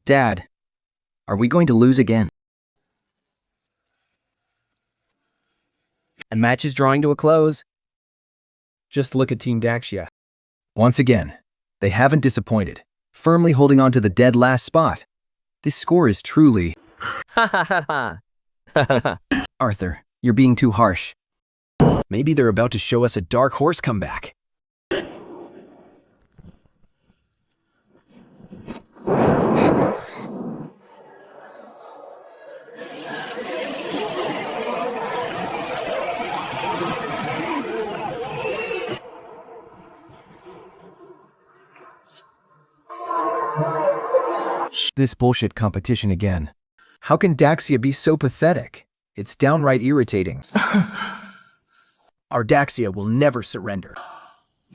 Dad, are we going to lose again? And match is drawing to a close. Just look at Team Daxia. Once again, they haven't disappointed, firmly holding on to the dead last spot. This score is truly… Ha ha ha ha. Arthur, you're being too harsh. Maybe they're about to show us a dark horse comeback. This bullshit competition again. How can Daxia be so pathetic? It's downright irritating. Our Daxia will never surrender.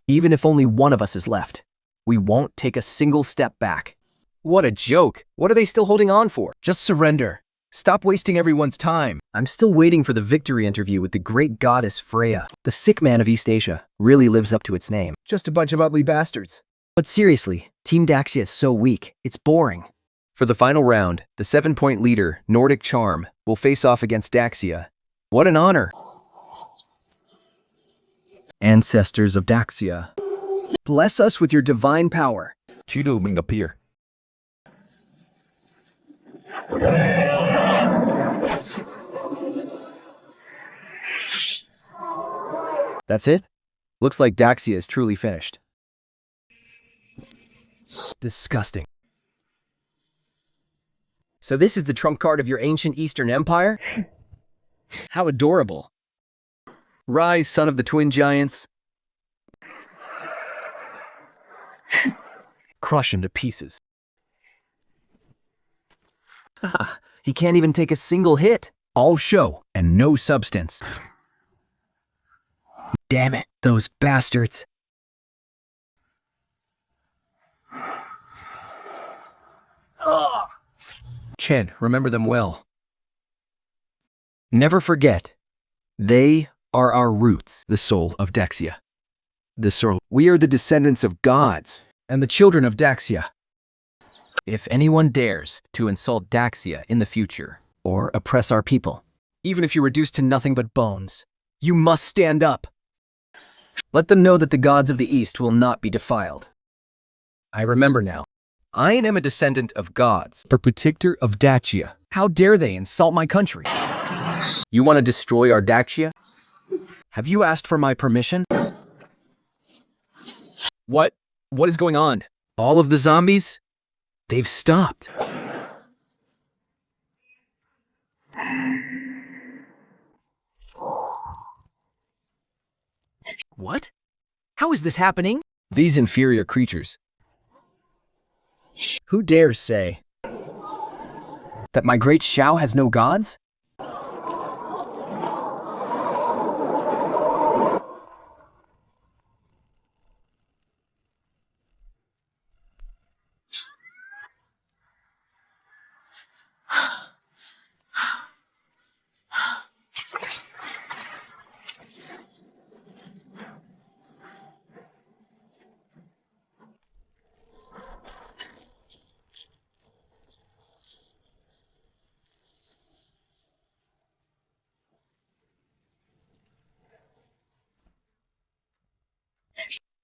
Even if only one of us is left, we won't take a single step back. What a joke. What are they still holding on for? Just surrender. Stop wasting everyone's time. I'm still waiting for the victory interview with the great goddess Freya. The sick man of East Asia really lives up to its name. Just a bunch of ugly bastards. But seriously, Team Daxia is so weak. It's boring. For the final round, the 7-point leader, Nordic Charm, will face off against Daxia. What an honor! Ancestors of Daxia, Bless us with your divine power. Chiduming appear. that's it? Looks like Daxia is truly finished. Disgusting. So this is the trump card of your ancient Eastern Empire? How adorable. Rise, son of the twin giants. Crush him to pieces. He can't even take a single hit. All show and no substance. Damn it, those bastards. Chen, remember them well. Never forget, they are our roots, the soul of Daxia. The soul. We are the descendants of gods. And the children of Daxia. If anyone dares to insult Daxia in the future, or oppress our people, Even if you're reduced to nothing but bones, you must stand up. let them know that the gods of the East will not be defiled. I remember now. I am a descendant of gods. The protector of Daxia. How dare they insult my country? You want to destroy our Daxia? Have you asked for my permission? What? What is going on? All of the zombies? They've stopped. What? How is this happening? These inferior creatures. Who dares say that my great Xiao has no gods?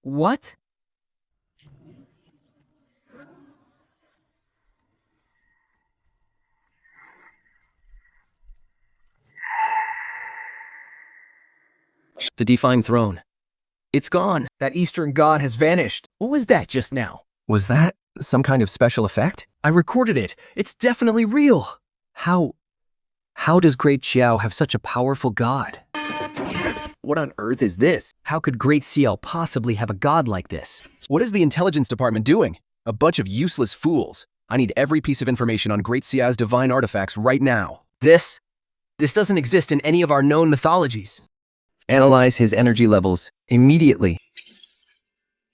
What? The Define Throne. It's gone. That Eastern god has vanished. What was that just now? Was that some kind of special effect? I recorded it. It's definitely real. How does Great Xiao have such a powerful god? What on earth is this? How could Great Ciel possibly have a god like this? What is the intelligence department doing? A bunch of useless fools. I need every piece of information on Great Xiao's divine artifacts right now. This doesn't exist in any of our known mythologies. Analyze his energy levels immediately.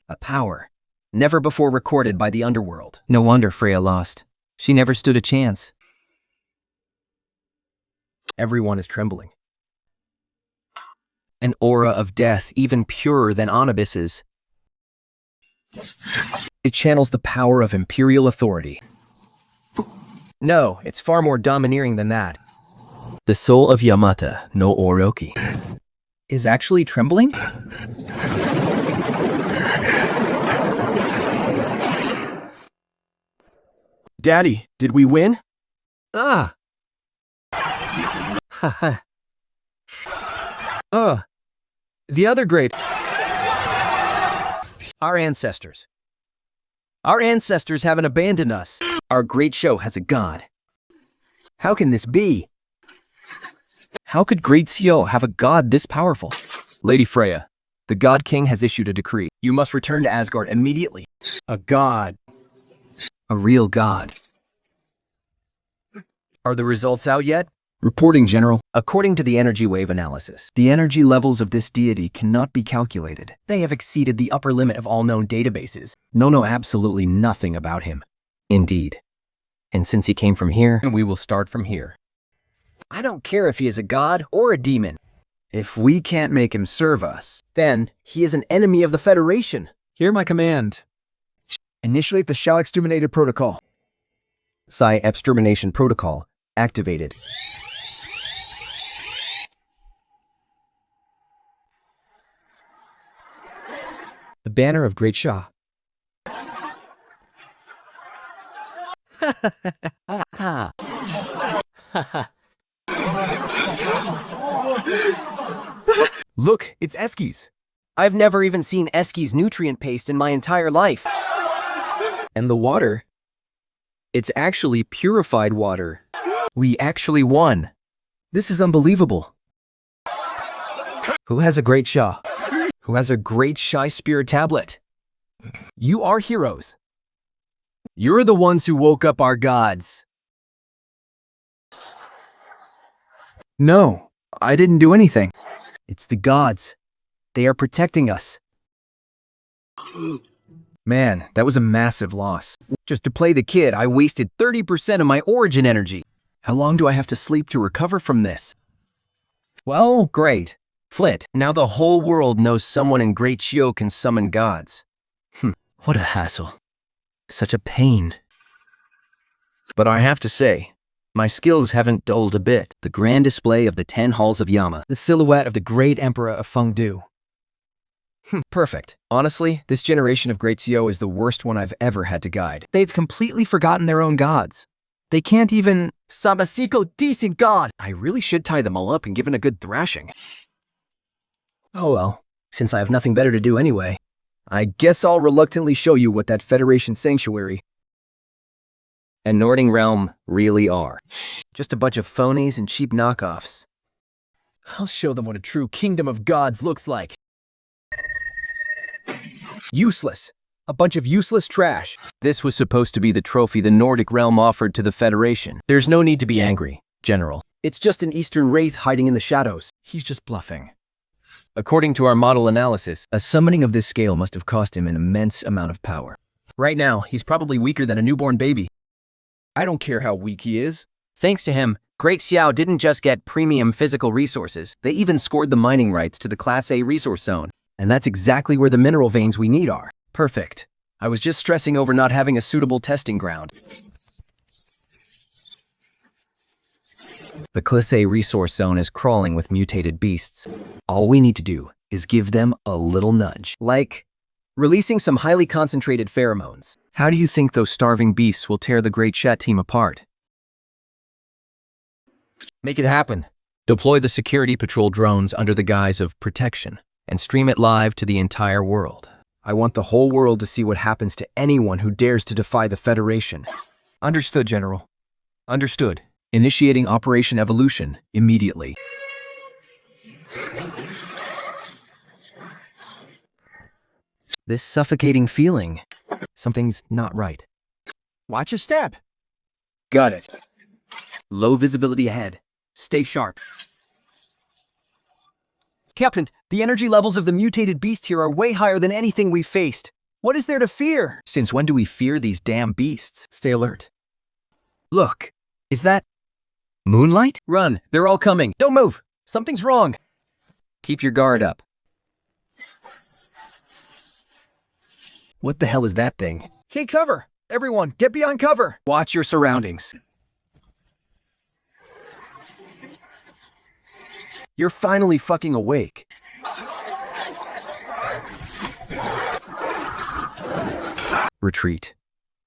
A power never before recorded by the underworld. No wonder Freya lost. She never stood a chance. Everyone is trembling. An aura of death even purer than Anubis's. It channels the power of imperial authority. No, it's far more domineering than that. The soul of Yamata no Oroki Is actually trembling? Daddy, did we win? Ah. Haha. The other great. Our ancestors. Our ancestors haven't abandoned us. Our great show has a god. How can this be? How could Great Seo have a god this powerful? Lady Freya, the God King has issued a decree. You must return to Asgard immediately. A god. a real god. Are the results out yet? Reporting, General. According to the energy wave analysis, The energy levels of this deity cannot be calculated. they have exceeded the upper limit of all known databases. Know absolutely nothing about him. Indeed. And since he came from here, And we will start from here. I don't care if he is a god or a demon. If we can't make him serve us, then he is an enemy of the Federation. Hear my command. Initiate the Shao Exterminated Protocol. Psi Extermination Protocol activated. The banner of Great Shah. Look, it's Eskies. I've never even seen Eski's nutrient paste in my entire life. And the water? It's actually purified water. We actually won. This is unbelievable. Who has a Great Shah? Who has a great Shy Spirit tablet? You are heroes. You're the ones who woke up our gods. No, I didn't do anything. It's the gods. They are protecting us. Man, that was a massive loss. Just to play the kid, I wasted 30% of my origin energy. How long do I have to sleep to recover from this? Well, great. Flit, now the whole world knows someone in Great Shio can summon gods. what a hassle. Such a pain. But I have to say, my skills haven't dulled a bit. The grand display of the 10 halls of Yama. The silhouette of the great emperor of Fengdu. Perfect. Honestly, this generation of Great Seo is the worst one I've ever had to guide. They've completely forgotten their own gods. They can't even Samasiko decent god. I really should tie them all up and give it a good thrashing. Oh well, since I have nothing better to do anyway, I guess I'll reluctantly show you what that Federation Sanctuary and Nording Realm really are. Just a bunch of phonies and cheap knockoffs. I'll show them what a true kingdom of gods looks like. Useless. A bunch of useless trash. This was supposed to be the trophy the Nordic realm offered to the Federation. There's no need to be angry, General. It's just an Eastern Wraith hiding in the shadows. He's just bluffing. According to our model analysis, a summoning of this scale must have cost him an immense amount of power. Right now, he's probably weaker than a newborn baby. I don't care how weak he is. Thanks to him, Great Xiao didn't just get premium physical resources, they even scored the mining rights to the Class A resource zone. And that's exactly where the mineral veins we need are. Perfect. I was just stressing over not having a suitable testing ground. The Class A resource zone is crawling with mutated beasts. All we need to do is give them a little nudge. Like releasing some highly concentrated pheromones. How do you think those starving beasts will tear the Great Shat team apart? Make it happen. Deploy the security patrol drones under the guise of protection and stream it live to the entire world. I want the whole world to see what happens to anyone who dares to defy the Federation. Understood, General. Understood. Initiating Operation Evolution immediately. This suffocating feeling. Something's not right. Watch your step. Got it. Low visibility ahead. Stay sharp. Captain, the energy levels of the mutated beast here are way higher than anything we've faced. What is there to fear? Since when do we fear these damn beasts? Stay alert. Look, is that moonlight? Run, they're all coming. Don't move. Something's wrong. Keep your guard up. What the hell is that thing? Take cover. Everyone, get beyond cover. Watch your surroundings. You're finally fucking awake. Retreat.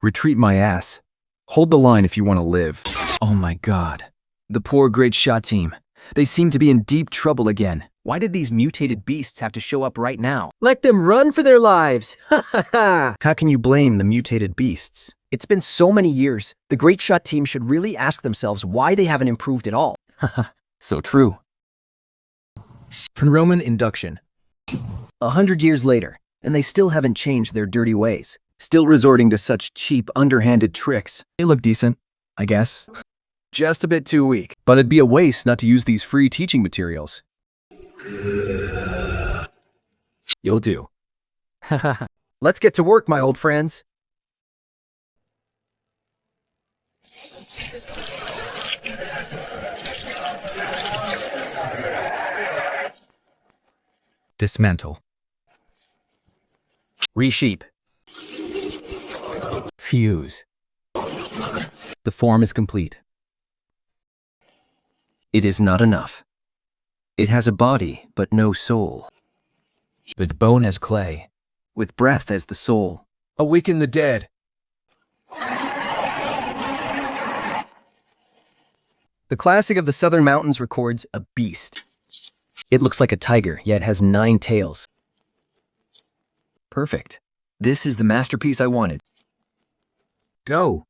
Retreat my ass. Hold the line if you want to live. Oh my god. The poor Great Shot team. They seem to be in deep trouble again. Why did these mutated beasts have to show up right now? Let them run for their lives. Ha ha ha. How can you blame the mutated beasts? It's been so many years. The Great Shot team should really ask themselves why they haven't improved at all. So true. Roman induction. 100 years later, and they still haven't changed their dirty ways. Still resorting to such cheap, underhanded tricks. They look decent, I guess. Just a bit too weak. But it'd be a waste not to use these free teaching materials. You'll do. Let's get to work, my old friends. Dismantle. Resheep. Fuse. The form is complete. It is not enough. It has a body, but no soul. With bone as clay, with breath as the soul. Awaken the dead. The classic of the Southern Mountains records a beast. It looks like a tiger, yet has 9 tails. Perfect. This is the masterpiece I wanted. Go.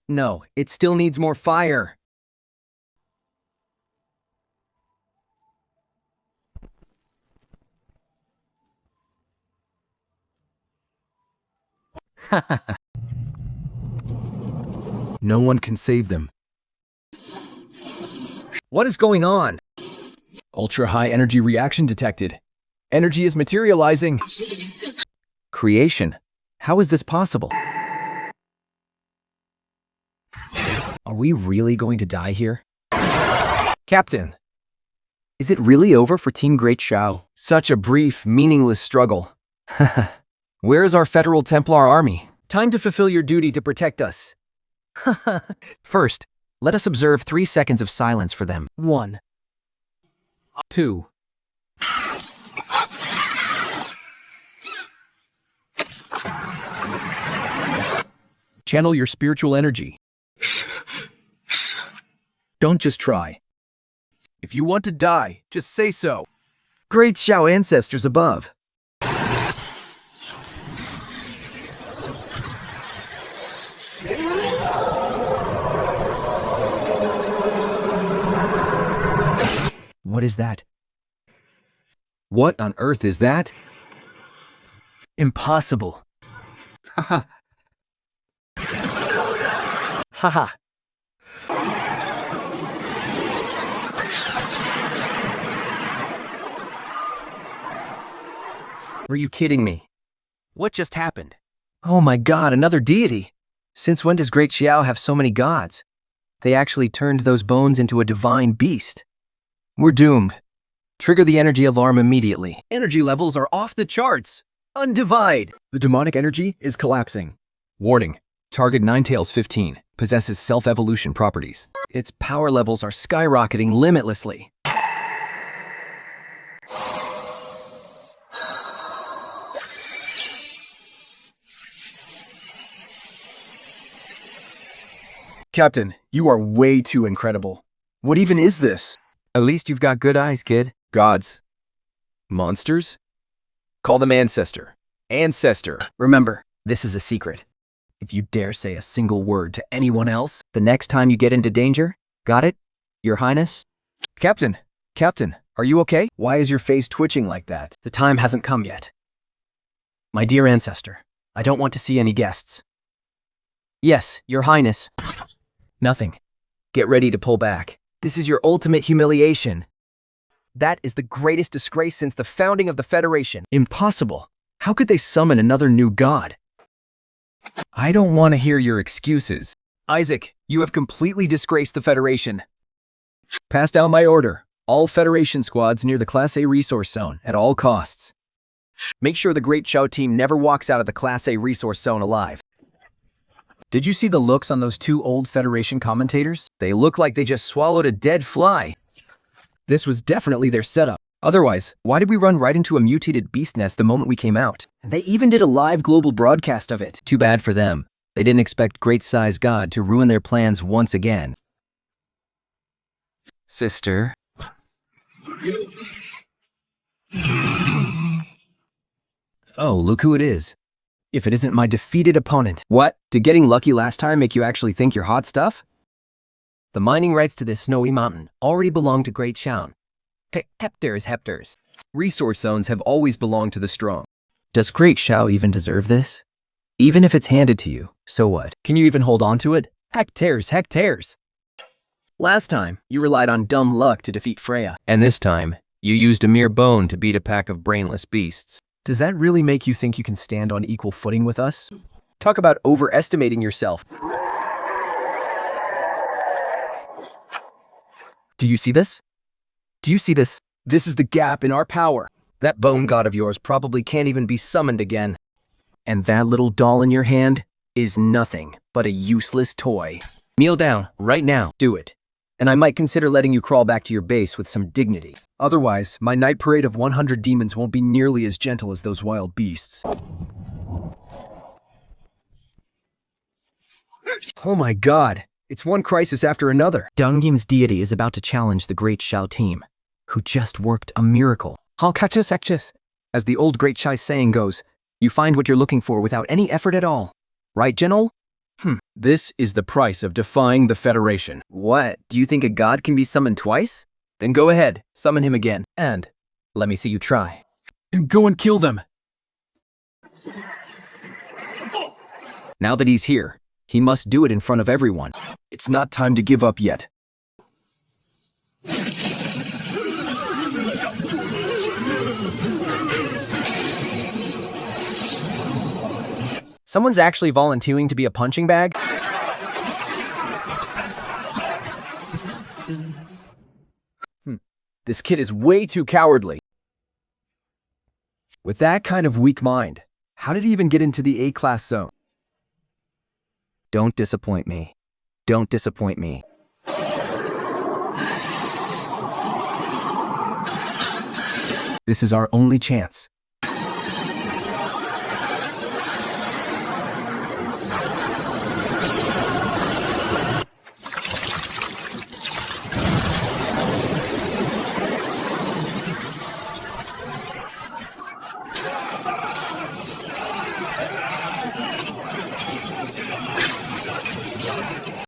No, it still needs more fire. No one can save them. What is going on? Ultra-high energy reaction detected. Energy is materializing. Creation. How is this possible? Are we really going to die here? Captain, is it really over for Team Great Shao? Such a brief, meaningless struggle. Where is our Federal Templar army? Time to fulfill your duty to protect us. First, let us observe 3 seconds of silence for them. 1, 2. Channel your spiritual energy. Don't just try. If you want to die, just say so. Great Shao ancestors above. What is that? What on earth is that? Impossible. Haha. Haha. Were you kidding me? What just happened? Oh my god, another deity! Since when does Great Xiao have so many gods? They actually turned those bones into a divine beast. We're doomed. Trigger the energy alarm immediately. Energy levels are off the charts. Undivide. The demonic energy is collapsing. Warning. Target Ninetails 15 possesses self-evolution properties. Its power levels are skyrocketing limitlessly. Captain, you are way too incredible. What even is this? At least you've got good eyes, kid. Gods? Monsters? Call them Ancestor. Ancestor. Remember, this is a secret. If you dare say a single word to anyone else, the next time you get into danger, got it, Your Highness? Captain, are you okay? Why is your face twitching like that? The time hasn't come yet. My dear ancestor, I don't want to see any guests. Yes, Your Highness. Nothing. Get ready to pull back. This is your ultimate humiliation. That is the greatest disgrace since the founding of the Federation. Impossible. How could they summon another new god? I don't want to hear your excuses. Isaac, you have completely disgraced the Federation. Pass down my order. All Federation squads near the Class A resource zone at all costs. Make sure the Great Shao team never walks out of the Class A resource zone alive. Did you see the looks on those 2 old Federation commentators? They look like they just swallowed a dead fly. This was definitely their setup. Otherwise, why did we run right into a mutated beast nest the moment we came out? They even did a live global broadcast of it. Too bad for them. They didn't expect Great-Size God to ruin their plans once again. Sister. Oh, look who it is. If it isn't my defeated opponent. What? Did getting lucky last time make you actually think you're hot stuff? The mining rights to this snowy mountain already belong to Great Shaun. Hectares. Resource zones have always belonged to the strong. Does Great Shao even deserve this? Even if it's handed to you, so what? Can you even hold on to it? Hectares. Last time, you relied on dumb luck to defeat Freya. And this time, you used a mere bone to beat a pack of brainless beasts. Does that really make you think you can stand on equal footing with us? Talk about overestimating yourself. Do you see this? This is the gap in our power. That bone god of yours probably can't even be summoned again. And that little doll in your hand is nothing but a useless toy. Kneel down, right now. Do it. And I might consider letting you crawl back to your base with some dignity. Otherwise, my night parade of 100 demons won't be nearly as gentle as those wild beasts. Oh my god, it's one crisis after another. Dungyim's deity is about to challenge the Great Shao team, who just worked a miracle. As the old Great Shai saying goes, you find what you're looking for without any effort at all. Right, General? This is the price of defying the Federation. What? Do you think a god can be summoned twice? Then go ahead, summon him again. And let me see you try. Go and kill them. Now that he's here, he must do it in front of everyone. It's not time to give up yet. Someone's actually volunteering to be a punching bag? This kid is way too cowardly. With that kind of weak mind, how did he even get into the A-class zone? Don't disappoint me. Don't disappoint me. This is our only chance.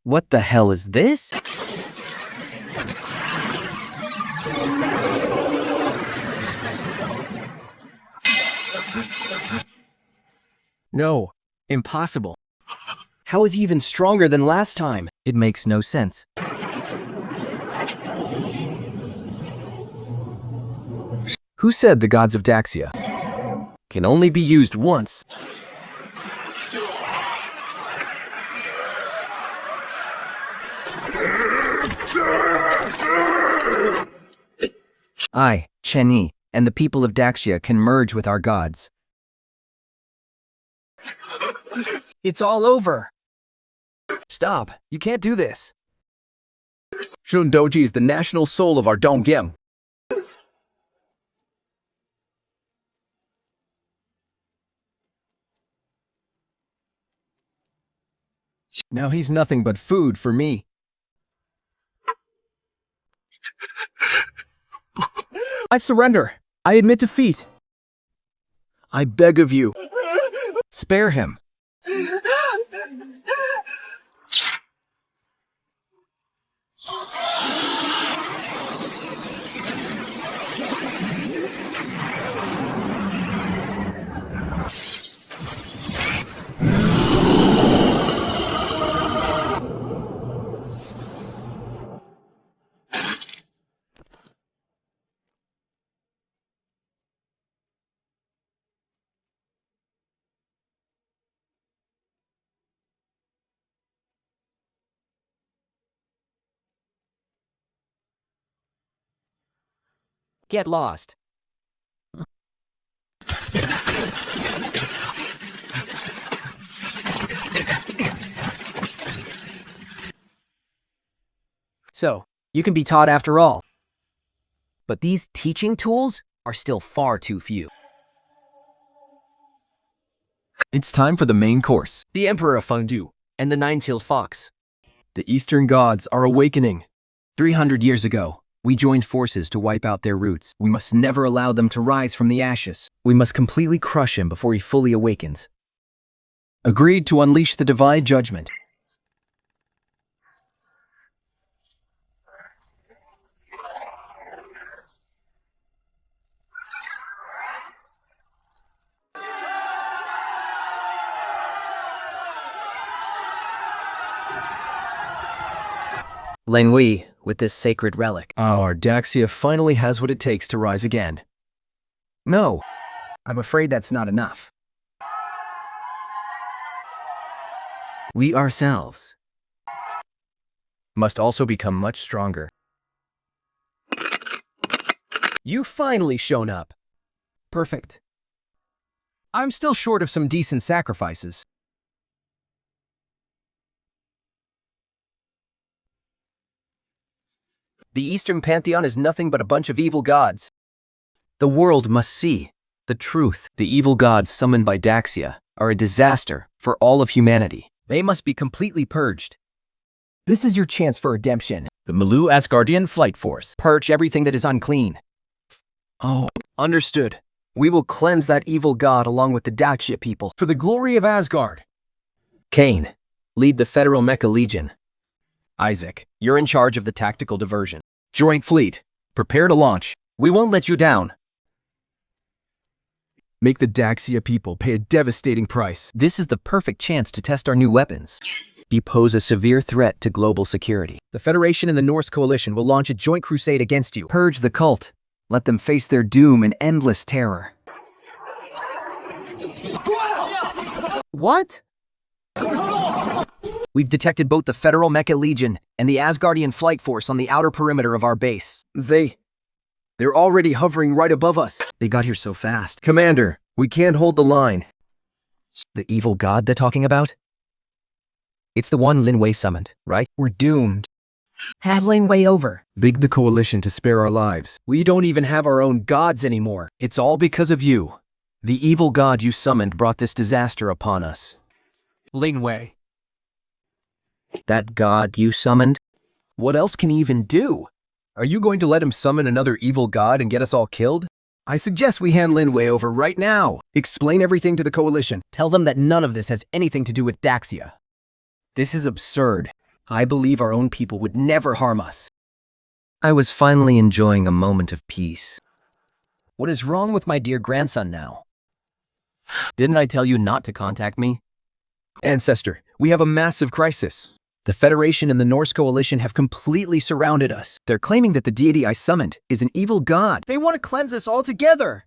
What the hell is this? No, impossible. How is he even stronger than last time? It makes no sense. Who said the gods of Daxia can only be used once? I, Chen Yi, and the people of Daxia can merge with our gods. It's all over. Stop, you can't do this. Shundoji is the national soul of our Dongyem. Now he's nothing but food for me. I surrender. I admit defeat. I beg of you, spare him. Get lost. So, you can be taught after all. but these teaching tools are still far too few. It's time for the main course. The Emperor of Fengdu and the Nine-Tailed Fox. The Eastern gods are awakening. 300 years ago, we joined forces to wipe out their roots. We must never allow them to rise from the ashes. We must completely crush him before he fully awakens. Agreed to unleash the divine judgment. Lin Wei, with this sacred relic. Our Daxia finally has what it takes to rise again. No, I'm afraid that's not enough. We ourselves must also become much stronger. You've finally shown up. Perfect. I'm still short of some decent sacrifices. The Eastern Pantheon is nothing but a bunch of evil gods. The world must see the truth. The evil gods summoned by Daxia are a disaster for all of humanity. They must be completely purged. This is your chance for redemption. The Malu Asgardian Flight Force. Purge everything that is unclean. Oh, understood. We will cleanse that evil god along with the Daxia people. For the glory of Asgard. Cain, lead the Federal Mecha Legion. Isaac, you're in charge of the tactical diversion. Joint fleet, prepare to launch. We won't let you down. Make the Daxia people pay a devastating price. This is the perfect chance to test our new weapons. You pose a severe threat to global security. The Federation and the Norse Coalition will launch a joint crusade against you. Purge the cult. Let them face their doom in endless terror. What? We've detected both the Federal Mecha Legion and the Asgardian Flight Force on the outer perimeter of our base. They're already hovering right above us. They got here so fast. Commander, we can't hold the line. The evil god they're talking about? It's the one Lin Wei summoned, right? We're doomed. Have Lin Wei over. Beg the coalition to spare our lives. We don't even have our own gods anymore. It's all because of you. The evil god you summoned brought this disaster upon us. Lin Wei. That god you summoned? What else can he even do? Are you going to let him summon another evil god and get us all killed? I suggest we hand Lin Wei over right now. Explain everything to the coalition. Tell them that none of this has anything to do with Daxia. This is absurd. I believe our own people would never harm us. I was finally enjoying a moment of peace. What is wrong with my dear grandson now? Didn't I tell you not to contact me? Ancestor, we have a massive crisis. The Federation and the Norse Coalition have completely surrounded us. They're claiming that the deity I summoned is an evil god. They want to cleanse us all together.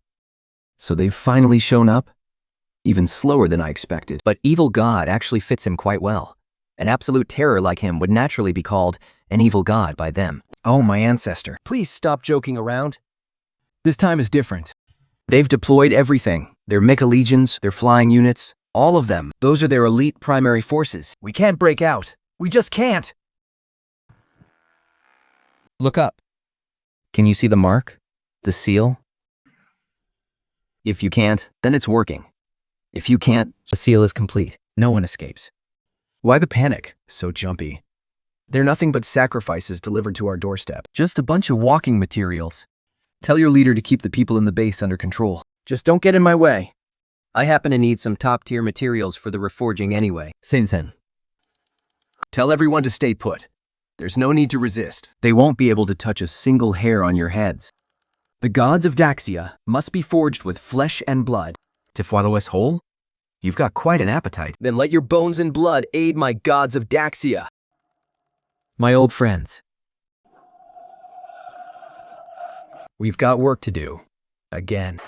So they've finally shown up? Even slower than I expected. But evil god actually fits him quite well. An absolute terror like him would naturally be called an evil god by them. Oh, my ancestor. Please stop joking around. This time is different. They've deployed everything. Their mecha legions, their flying units, all of them. Those are their elite primary forces. We can't break out. We just can't. Look up. Can you see the mark? The seal? If you can't, then it's working. If you can't, the seal is complete. No one escapes. Why the panic? So jumpy. They're nothing but sacrifices delivered to our doorstep. Just a bunch of walking materials. Tell your leader to keep the people in the base under control. Just don't get in my way. I happen to need some top-tier materials for the reforging anyway. Sen. Tell everyone to stay put. There's no need to resist. They won't be able to touch a single hair on your heads. The gods of Daxia must be forged with flesh and blood. To follow us whole? You've got quite an appetite. Then let your bones and blood aid my gods of Daxia. My old friends. We've got work to do. Again.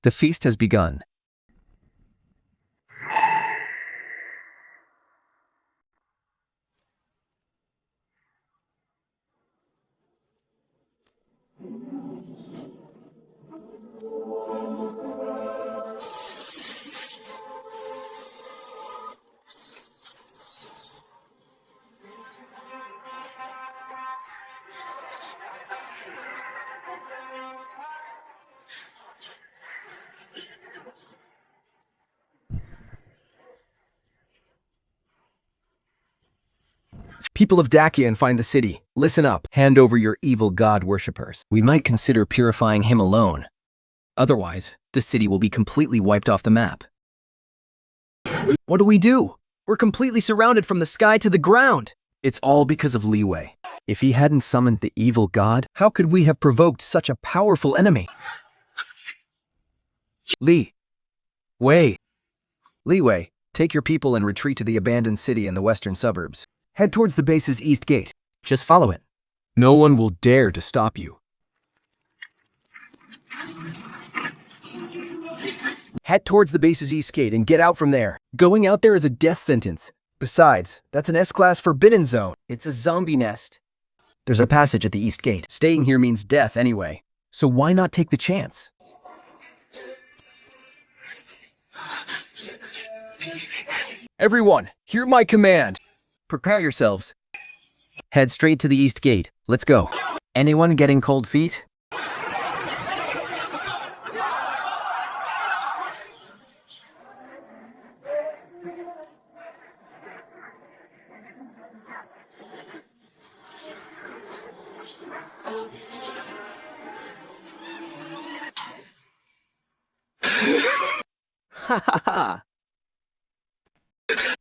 The feast has begun. People of Dacia and find the city. Listen up. Hand over your evil god worshippers. We might consider purifying him alone. Otherwise, the city will be completely wiped off the map. What do? We're completely surrounded from the sky to the ground. It's all because of Leeway. If he hadn't summoned the evil god, how could we have provoked such a powerful enemy? Leeway, take your people and retreat to the abandoned city in the western suburbs. Head towards the base's east gate. Just follow it. No one will dare to stop you. Head towards the base's east gate and get out from there. Going out there is a death sentence. Besides, that's an S-class forbidden zone. It's a zombie nest. There's a passage at the east gate. Staying here means death anyway. So why not take the chance? Everyone, hear my command. Prepare yourselves. Head straight to the east gate. Let's go. Anyone getting cold feet? Ha ha ha!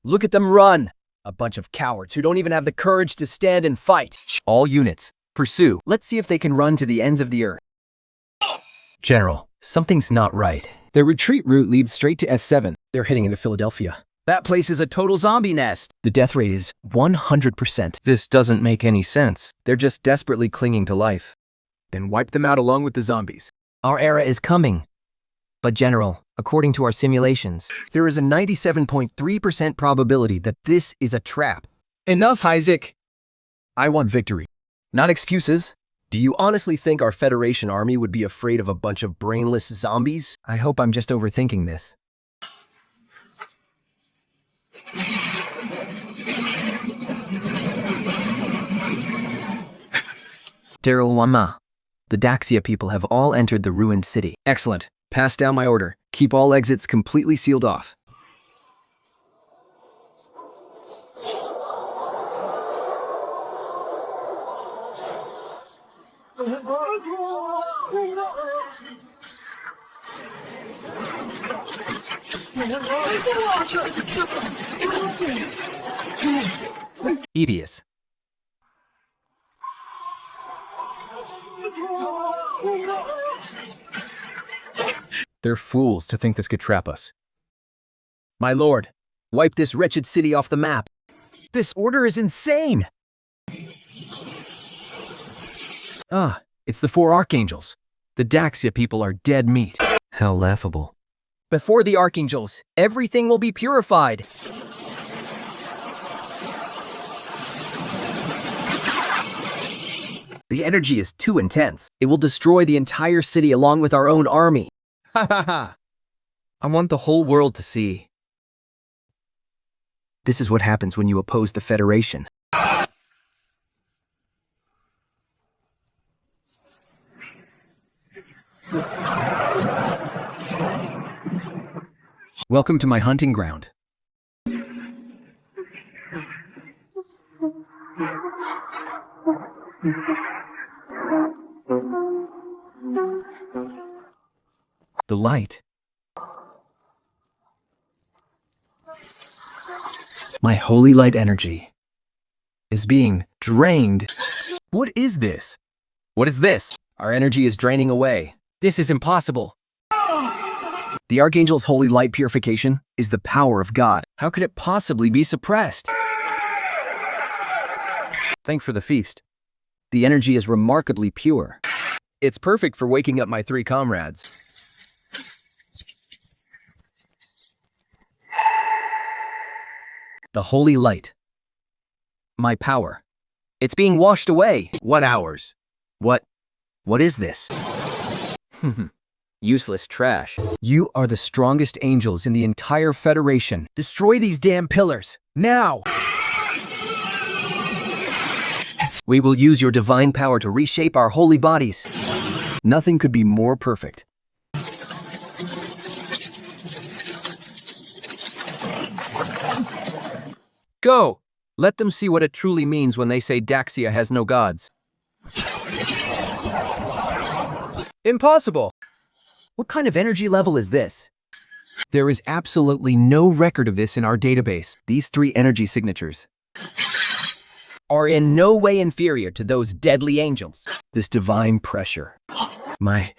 Look at them run! A bunch of cowards who don't even have the courage to stand and fight. All units, pursue. Let's see if they can run to the ends of the earth. General, something's not right. Their retreat route leads straight to S7. They're heading into Philadelphia. That place is a total zombie nest. The death rate is 100%. This doesn't make any sense. They're just desperately clinging to life. Then wipe them out along with the zombies. Our era is coming. But General, according to our simulations, There is a 97.3% probability that this is a trap. Enough, Isaac! I want victory. Not excuses. Do you honestly think our Federation army would be afraid of a bunch of brainless zombies? I hope I'm just overthinking this. Daryl Wama. The Daxia people have all entered the ruined city. Excellent. Pass down my order. Keep all exits completely sealed off. Hideous. They're fools to think this could trap us. My lord, wipe this wretched city off the map. This order is insane! Ah, it's the 4 archangels. The Daxia people are dead meat. How laughable. Before the archangels, everything will be purified. The energy is too intense. It will destroy the entire city along with our own army. Ha ha ha. I want the whole world to see. This is what happens when you oppose the Federation. Welcome to my hunting ground. The light. My holy light energy is being drained. What is this? What is this? Our energy is draining away. This is impossible. The Archangel's holy light purification is the power of God. How could it possibly be suppressed? Thank for the feast. The energy is remarkably pure. It's perfect for waking up my 3 comrades. The holy light. My power. It's being washed away. What hours? What is this? Useless trash. You are the strongest angels in the entire Federation. Destroy these damn pillars. Now! We will use your divine power to reshape our holy bodies. Nothing could be more perfect. Go! Let them see what it truly means when they say Daxia has no gods. Impossible! What kind of energy level is this? There is absolutely no record of this in our database. These 3 energy signatures Are in no way inferior to those deadly angels. This divine pressure. My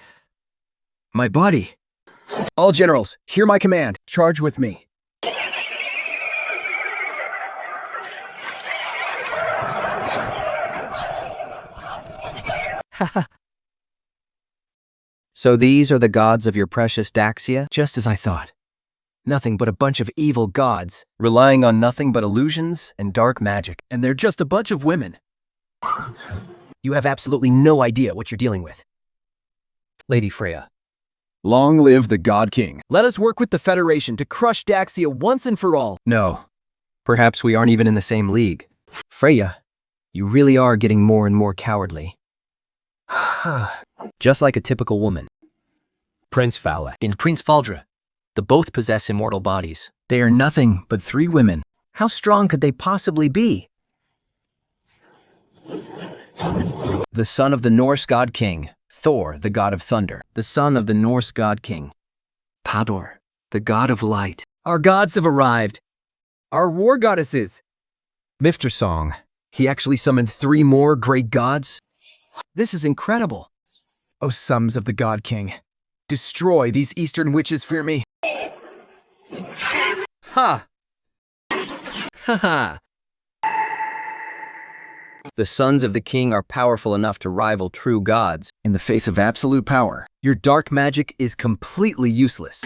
body. All generals, hear my command. Charge with me. So these are the gods of your precious Daxia? Just as I thought. Nothing but a bunch of evil gods, relying on nothing but illusions and dark magic. And they're just a bunch of women. You have absolutely no idea what you're dealing with. Lady Freya. Long live the God King. Let us work with the Federation to crush Daxia once and for all. No. Perhaps we aren't even in the same league. Freya, you really are getting more and more cowardly. Just like a typical woman. Prince Fala. In Prince Faldra, the both possess immortal bodies. They are nothing but 3 women. How strong could they possibly be? The son of the Norse god king, Thor, the god of thunder. The son of the Norse god king, Pador, the god of light. Our gods have arrived. Our war goddesses. Mifter Song. He actually summoned 3 more great gods? This is incredible. O sons of the God King, destroy these eastern witches for me. Ha! Ha ha! The sons of the king are powerful enough to rival true gods. In the face of absolute power, Your dark magic is completely useless.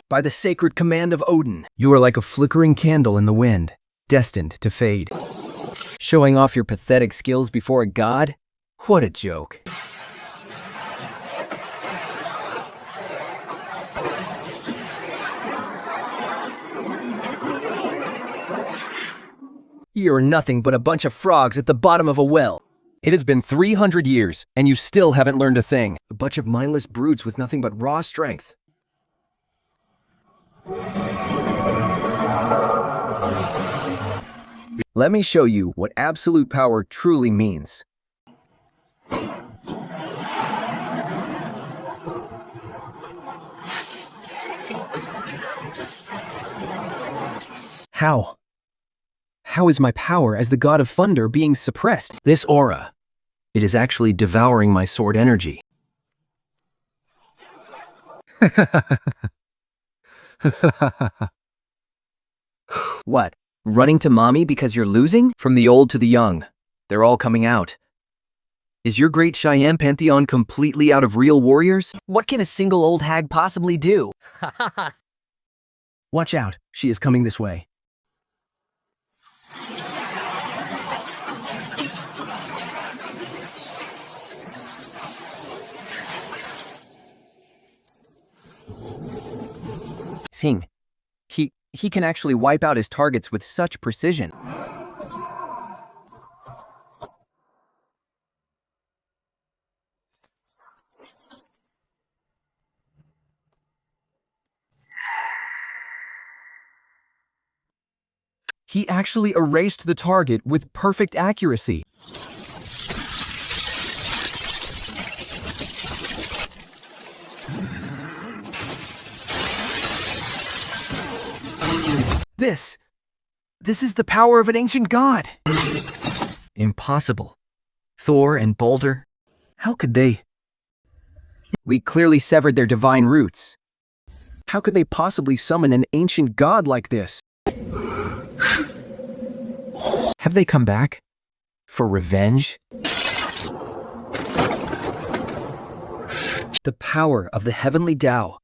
by the sacred command of Odin, you are like a flickering candle in the wind, destined to fade. Showing off your pathetic skills before a god? What a joke. You're nothing but a bunch of frogs at the bottom of a well. It has been 300 years, and you still haven't learned a thing. A bunch of mindless brutes with nothing but raw strength. Let me show you what absolute power truly means. How? How is my power as the god of thunder being suppressed? This aura, it is actually devouring my sword energy. What? Running to mommy because you're losing? From the old to the young, they're all coming out. Is your great Cheyenne pantheon completely out of real warriors? What can a single old hag possibly do? Watch out, she is coming this way. Sing. He can actually wipe out his targets with such precision. He actually erased the target with perfect accuracy. This is the power of an ancient god. Impossible. Thor and Boulder? How could they? We clearly severed their divine roots. How could they possibly summon an ancient god like this? Have they come back? For revenge? The power of the heavenly Tao.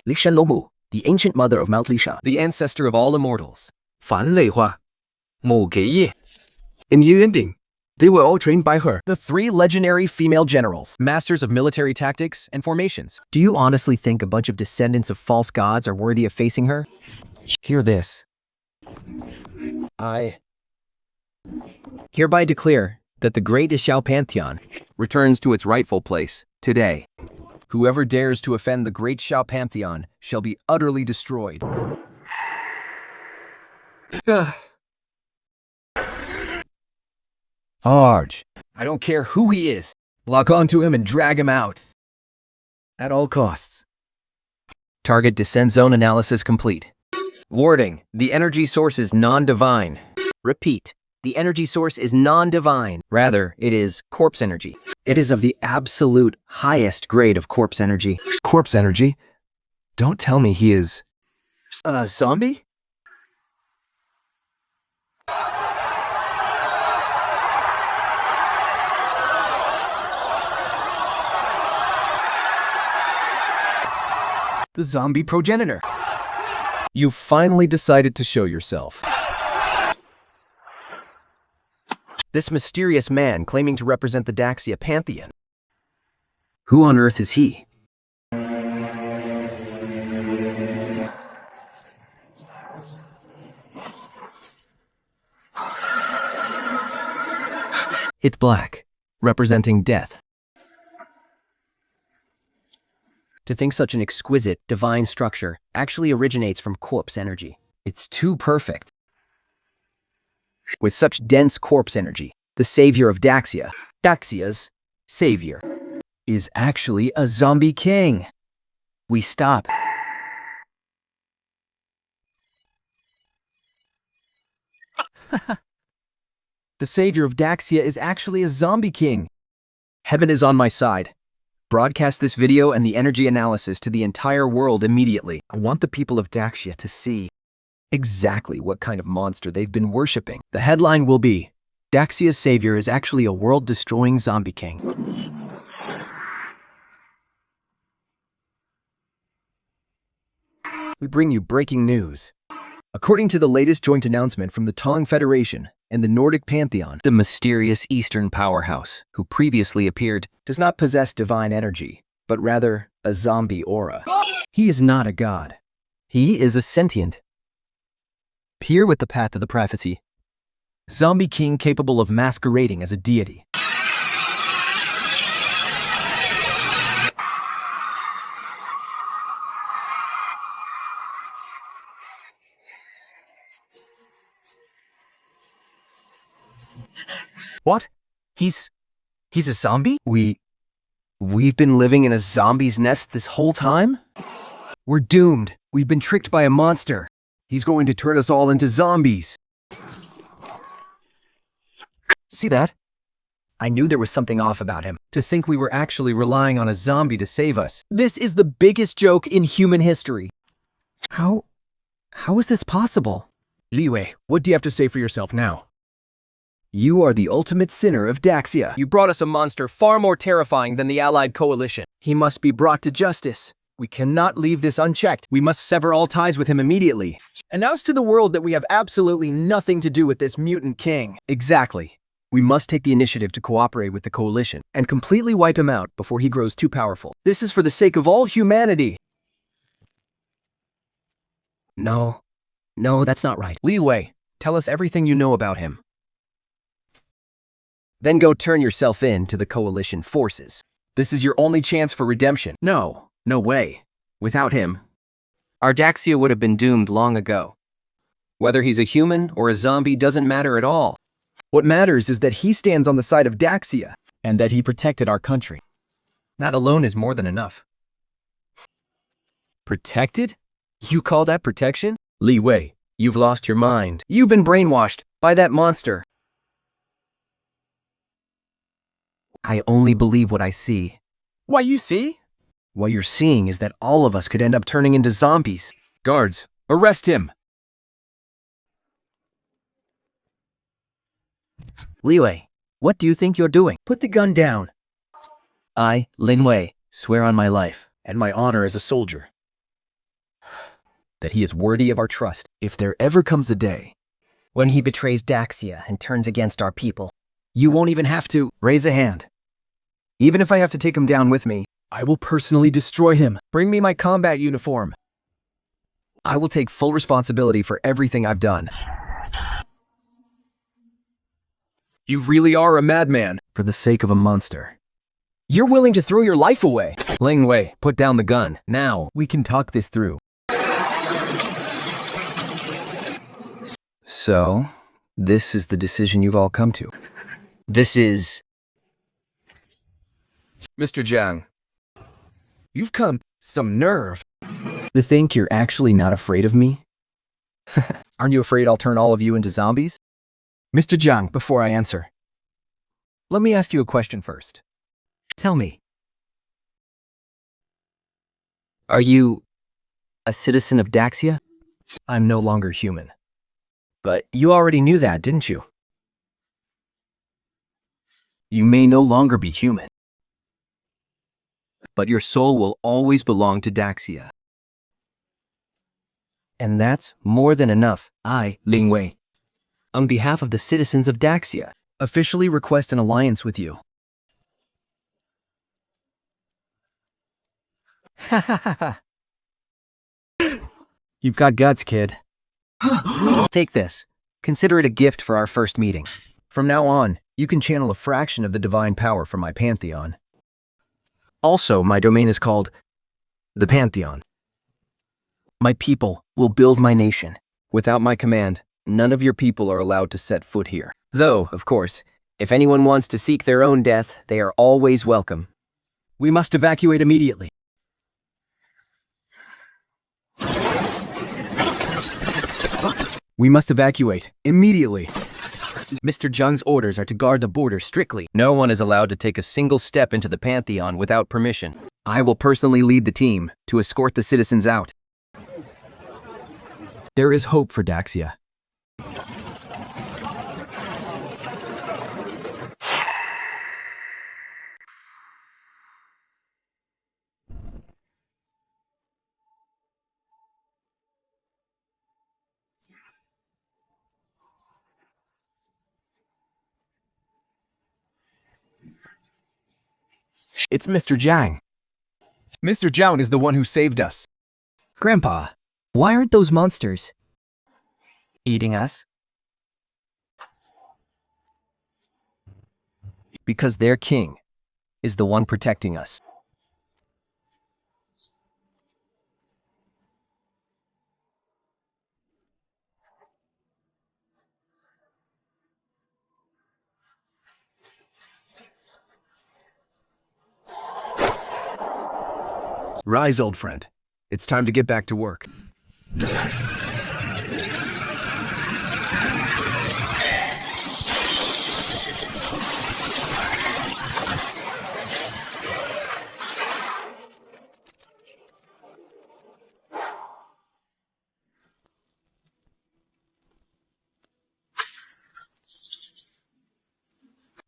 Lisha Lomu, the ancient mother of Mount Lisha. The ancestor of all immortals. 樊梨花，某给业。 In the ending, they were all trained by her. The 3 legendary female generals, masters of military tactics and formations. Do you honestly think a bunch of descendants of false gods are worthy of facing her? Hear this. I Hereby declare that the great Xiao Pantheon Returns to its rightful place, today. Whoever dares to offend the great Shao Pantheon shall be utterly destroyed. Arj, I don't care who he is. Lock onto him and drag him out. At all costs. Target descent zone analysis complete. Warning, the energy source is non-divine. Repeat. The energy source is non-divine. Rather, it is corpse energy. It is of the absolute highest grade of corpse energy. Corpse energy? Don't tell me he is... A zombie? the zombie progenitor. You finally decided to show yourself. This mysterious man claiming to represent the Daxia Pantheon. Who on earth is he? It's black, representing death. To think such an exquisite, divine structure actually originates from corpse energy. It's too perfect. With such dense corpse energy, the savior of Daxia, Daxia's savior, is actually a zombie king. We stop. The savior of Daxia is actually a zombie king. Heaven is on my side. Broadcast this video and the energy analysis to the entire world immediately. I want the people of Daxia to see exactly what kind of monster they've been worshipping. The headline will be, Daxia's savior is actually a world-destroying zombie king. We bring you breaking news. According to the latest joint announcement from the Tong Federation and the Nordic Pantheon, the mysterious Eastern powerhouse, who previously appeared, does not possess divine energy, but rather a zombie aura. He is not a god. He is a sentient. Peer with the path to the prophecy. Zombie king capable of masquerading as a deity. What? He's a zombie? We've been living in a zombie's nest this whole time? We're doomed. We've been tricked by a monster. He's going to turn us all into zombies. See that? I knew there was something off about him. To think we were actually relying on a zombie to save us. This is the biggest joke in human history. How is this possible? Liwei, what do you have to say for yourself now? You are the ultimate sinner of Daxia. You brought us a monster far more terrifying than the Allied Coalition. He must be brought to justice. We cannot leave this unchecked. We must sever all ties with him immediately. Announce to the world that we have absolutely nothing to do with this mutant king. Exactly. We must take the initiative to cooperate with the coalition and completely wipe him out before he grows too powerful. This is for the sake of all humanity. No, that's not right. Liwei, tell us everything you know about him. Then go turn yourself in to the coalition forces. This is your only chance for redemption. No way. Without him, Our Daxia would have been doomed long ago. Whether he's a human or a zombie doesn't matter at all. what matters is that he stands on the side of Daxia And that he protected our country. That alone is more than enough. Protected? You call that protection? Liwei, you've lost your mind. You've been brainwashed by that monster. I only believe what I see. Why, you see? What you're seeing is that all of us could end up turning into zombies. Guards, arrest him. Liwei, what do you think you're doing? Put the gun down. I, Lin Wei, swear on my life And my honor as a soldier. that he is worthy of our trust. If there ever comes a day When he betrays Daxia and turns against our people, you won't even have to raise a hand. Even if I have to take him down with me, I will personally destroy him. bring me my combat uniform. I will take full responsibility for everything I've done. You really are a madman. For the sake of a monster. You're willing to throw your life away. Ling Wei, put down the gun. Now, we can talk this through. So, this is the decision you've all come to. This is... Mr. Jiang, you've come some nerve. To think you're actually not afraid of me? Aren't you afraid I'll turn all of you into zombies? Mr. Jiang, before I answer, let me ask you a question first. Tell me. Are you a citizen of Daxia? I'm no longer human. But you already knew that, didn't you? You may no longer be human, but your soul will always belong to Daxia. And that's more than enough. I, Ling Wei, On behalf of the citizens of Daxia. officially request an alliance with you. Ha ha ha ha. You've got guts, kid. Take this. Consider it a gift for our first meeting. From now on, you can channel a fraction of the divine power from my pantheon. Also, my domain is called the Pantheon. My people will build my nation. Without my command, none of your people are allowed to set foot here. Though, of course, if anyone wants to seek their own death, they are always welcome. We must evacuate immediately. We must evacuate immediately. Mr. Jiang's orders are to guard the border strictly. No one is allowed to take a single step into the Pantheon without permission. I will personally lead the team to escort the citizens out. There is hope for Daxia. It's Mr. Jiang. Mr. Jiang is the one who saved us. Grandpa, why aren't those monsters Eating us? Because their king is the one protecting us. Rise, old friend. It's time to get back to work.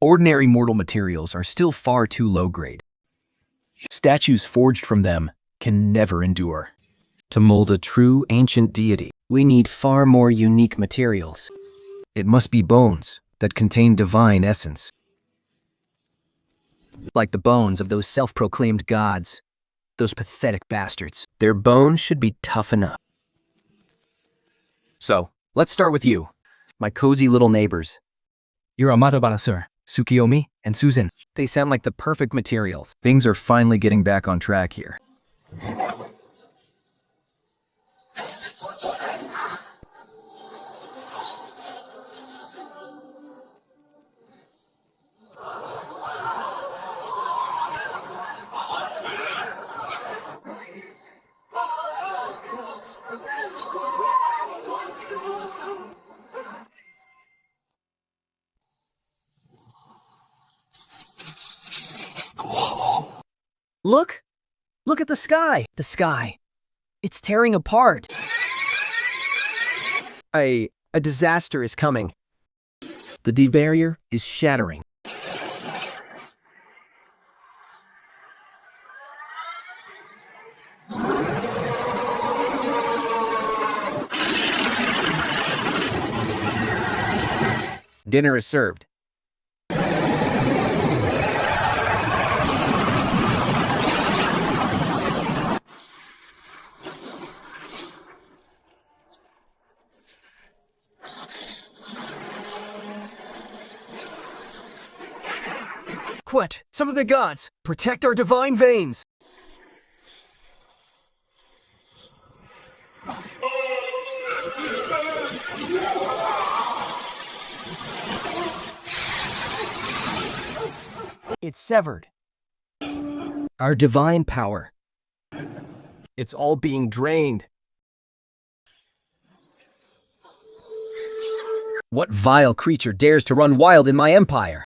Ordinary mortal materials are still far too low grade. Statues forged from them can never endure. To mold a true ancient deity, we need far more unique materials. It must be bones that contain divine essence. Like the bones of those self-proclaimed gods, those pathetic bastards. Their bones should be tough enough. So, let's start with you, my cozy little neighbors. You're Amatabara, sir. Tsukiyomi and Susan. They sound like the perfect materials. Things are finally getting back on track here. Look! Look at the sky! The sky. It's tearing apart. A disaster is coming. The D barrier is shattering. Dinner is served. Quet, some of the gods, protect our divine veins! It's severed. Our divine power. It's all being drained. What vile creature dares to run wild in my empire?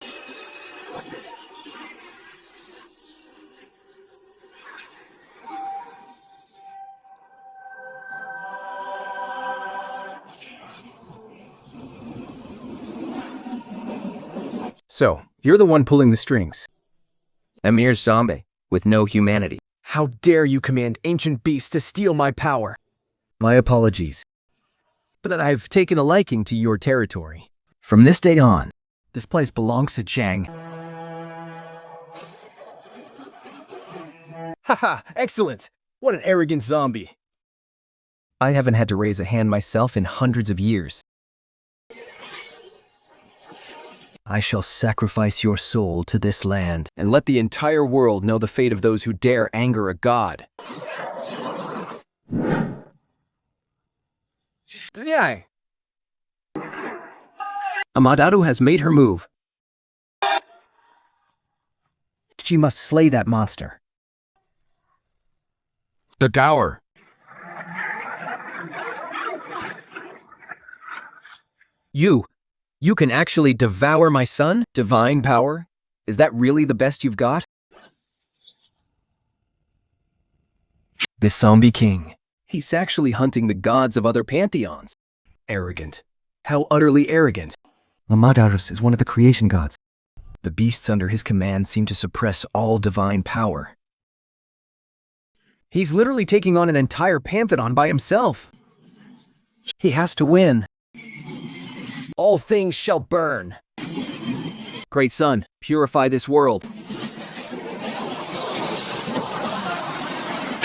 So, you're the one pulling the strings. A mere zombie with no humanity. How dare you command ancient beasts to steal my power? My apologies. But I've taken a liking to your territory. From this day on, This place belongs to Chang. Haha, excellent! What an arrogant zombie. I haven't had to raise a hand myself in hundreds of years. I shall sacrifice your soul to this land. And let the entire world know the fate of those who dare anger a god. Yeah. Amadado has made her move. She must slay that monster. The Gower. You can actually devour my son? Divine power? Is that really the best you've got? The zombie king. He's actually hunting the gods of other pantheons. Arrogant. How utterly arrogant. Amadaros is one of the creation gods. The beasts under his command seem to suppress all divine power. He's literally taking on an entire pantheon by himself. He has to win. All things shall burn. Great Sun, purify this world.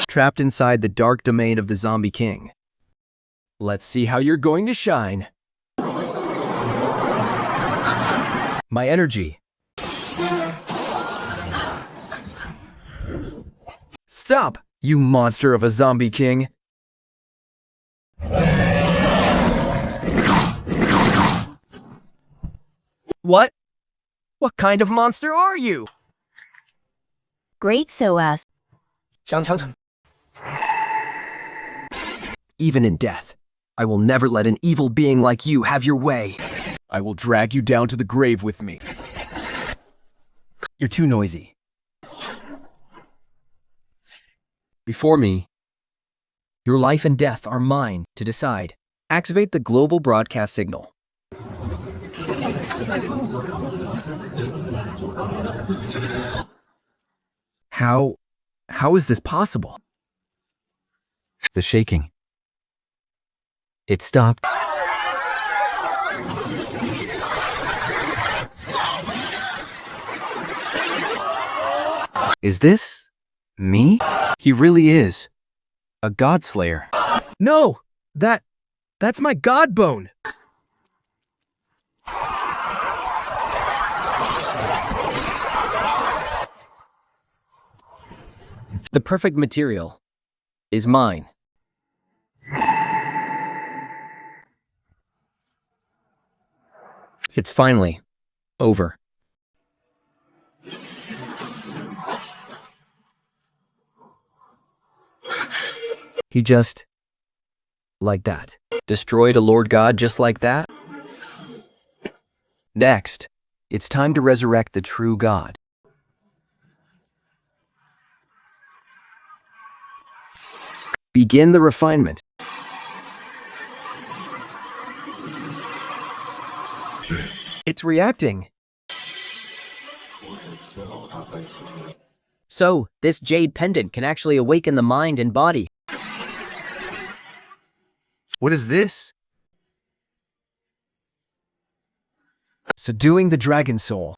Trapped inside the dark domain of the zombie king. Let's see how you're going to shine. My energy. Stop, you monster of a zombie king. What? What kind of monster are you? Great SOS. Even in death, I will never let an evil being like you have your way. I will drag you down to the grave with me. You're too noisy. Before me, your life and death are mine to decide. Activate the global broadcast signal. How is this possible? The shaking. It stopped. Is this me? He really is. A god slayer. No! That's my god bone! The perfect material is mine. It's finally over. He just, like that, destroyed a Lord God just like that? Next, it's time to resurrect the true God. Begin the refinement. It's reacting. So, this jade pendant can actually awaken the mind and body. What is this? Subduing the dragon soul.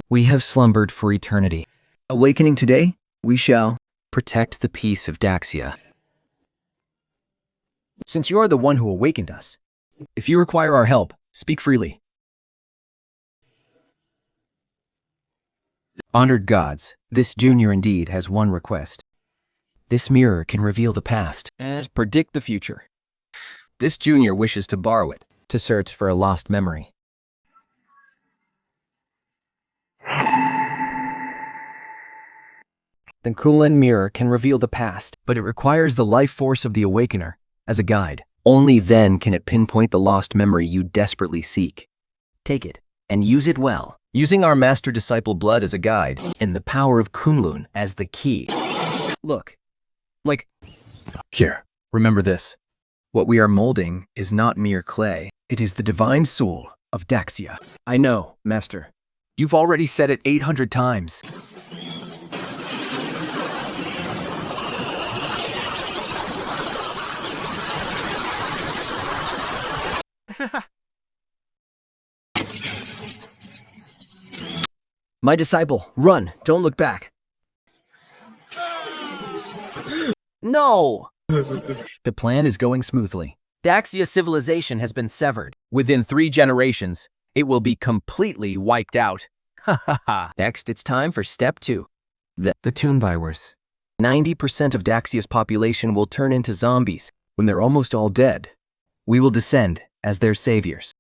We have slumbered for eternity. Awakening today, we shall. Protect the peace of Daxia. Since you are the one who awakened us, if you require our help, speak freely. Honored gods, this junior indeed has one request. This mirror can reveal the past And predict the future. This junior wishes to borrow it to search for a lost memory. The Kulan mirror can reveal the past, but it requires the life force of the Awakener as a guide. Only then can it pinpoint the lost memory you desperately seek. Take it and use it well. Using our master-disciple blood as a guide, And the power of Kunlun as the key. look, here, remember this. What we are molding is not mere clay. It is the divine soul of Daxia. I know, Master. You've already said it 800 times. My disciple, run, don't look back. No! The plan is going smoothly. Daxia civilization has been severed. Within 3 generations, it will be completely wiped out. Ha ha ha. Next, it's time for step 2. The Toon virus. 90% of Daxia's population will turn into zombies. When they're almost all dead, We will descend as their saviors.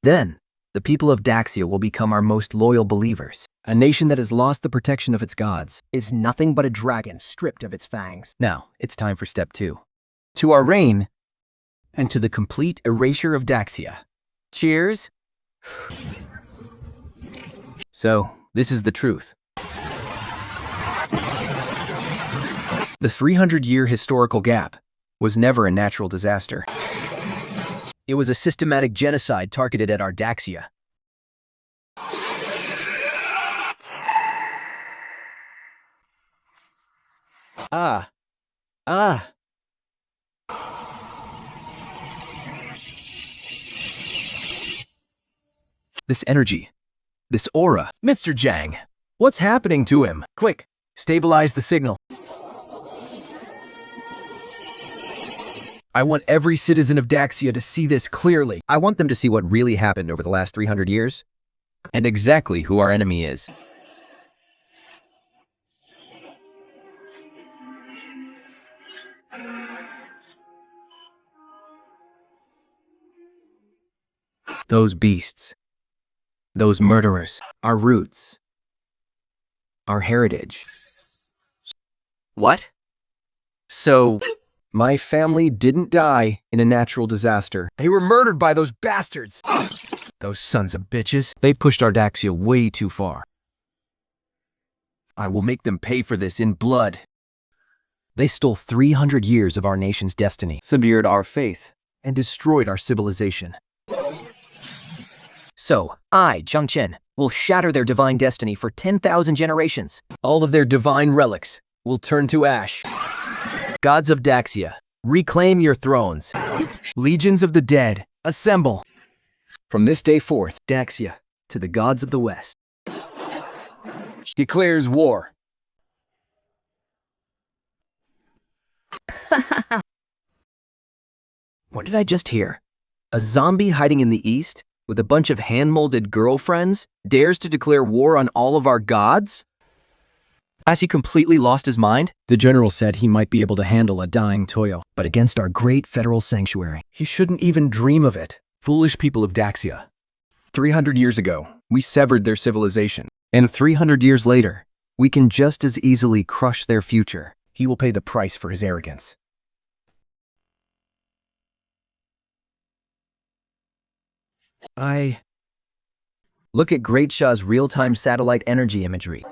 Then, the people of Daxia will become our most loyal believers. a nation that has lost the protection of its gods. Is nothing but a dragon stripped of its fangs. Now, it's time for step 2. To our reign, and to the complete erasure of Daxia. Cheers. So, this is the truth. The 300-year historical gap was never a natural disaster. It was a systematic genocide targeted at our Daxia. This energy, this aura. Mr. Zhang, what's happening to him? Quick, stabilize the signal. I want every citizen of Daxia to see this clearly. I want them to see what really happened over the last 300 years, and exactly who our enemy is. Those beasts, those murderers, our roots, our heritage. What? So, my family didn't die in a natural disaster. They were murdered by those bastards. Those sons of bitches. They pushed our Daxia way too far. I will make them pay for this in blood. They stole 300 years of our nation's destiny, severed our faith, and destroyed our civilization. So, I, Zhang Chen, will shatter their divine destiny for 10,000 generations. All of their divine relics will turn to ash. Gods of Daxia, reclaim your thrones. Legions of the dead, assemble. From this day forth, Daxia, to the gods of the West, declares war. What did I just hear? A zombie hiding in the East, with a bunch of hand-molded girlfriends, dares to declare war on all of our gods? Has he completely lost his mind? The general said he might be able to handle a dying Toyo, but against our great federal sanctuary, he shouldn't even dream of it. Foolish people of Daxia. 300 years ago, we severed their civilization, and 300 years later, we can just as easily crush their future. He will pay the price for his arrogance. Look at Great Shah's real-time satellite energy imagery.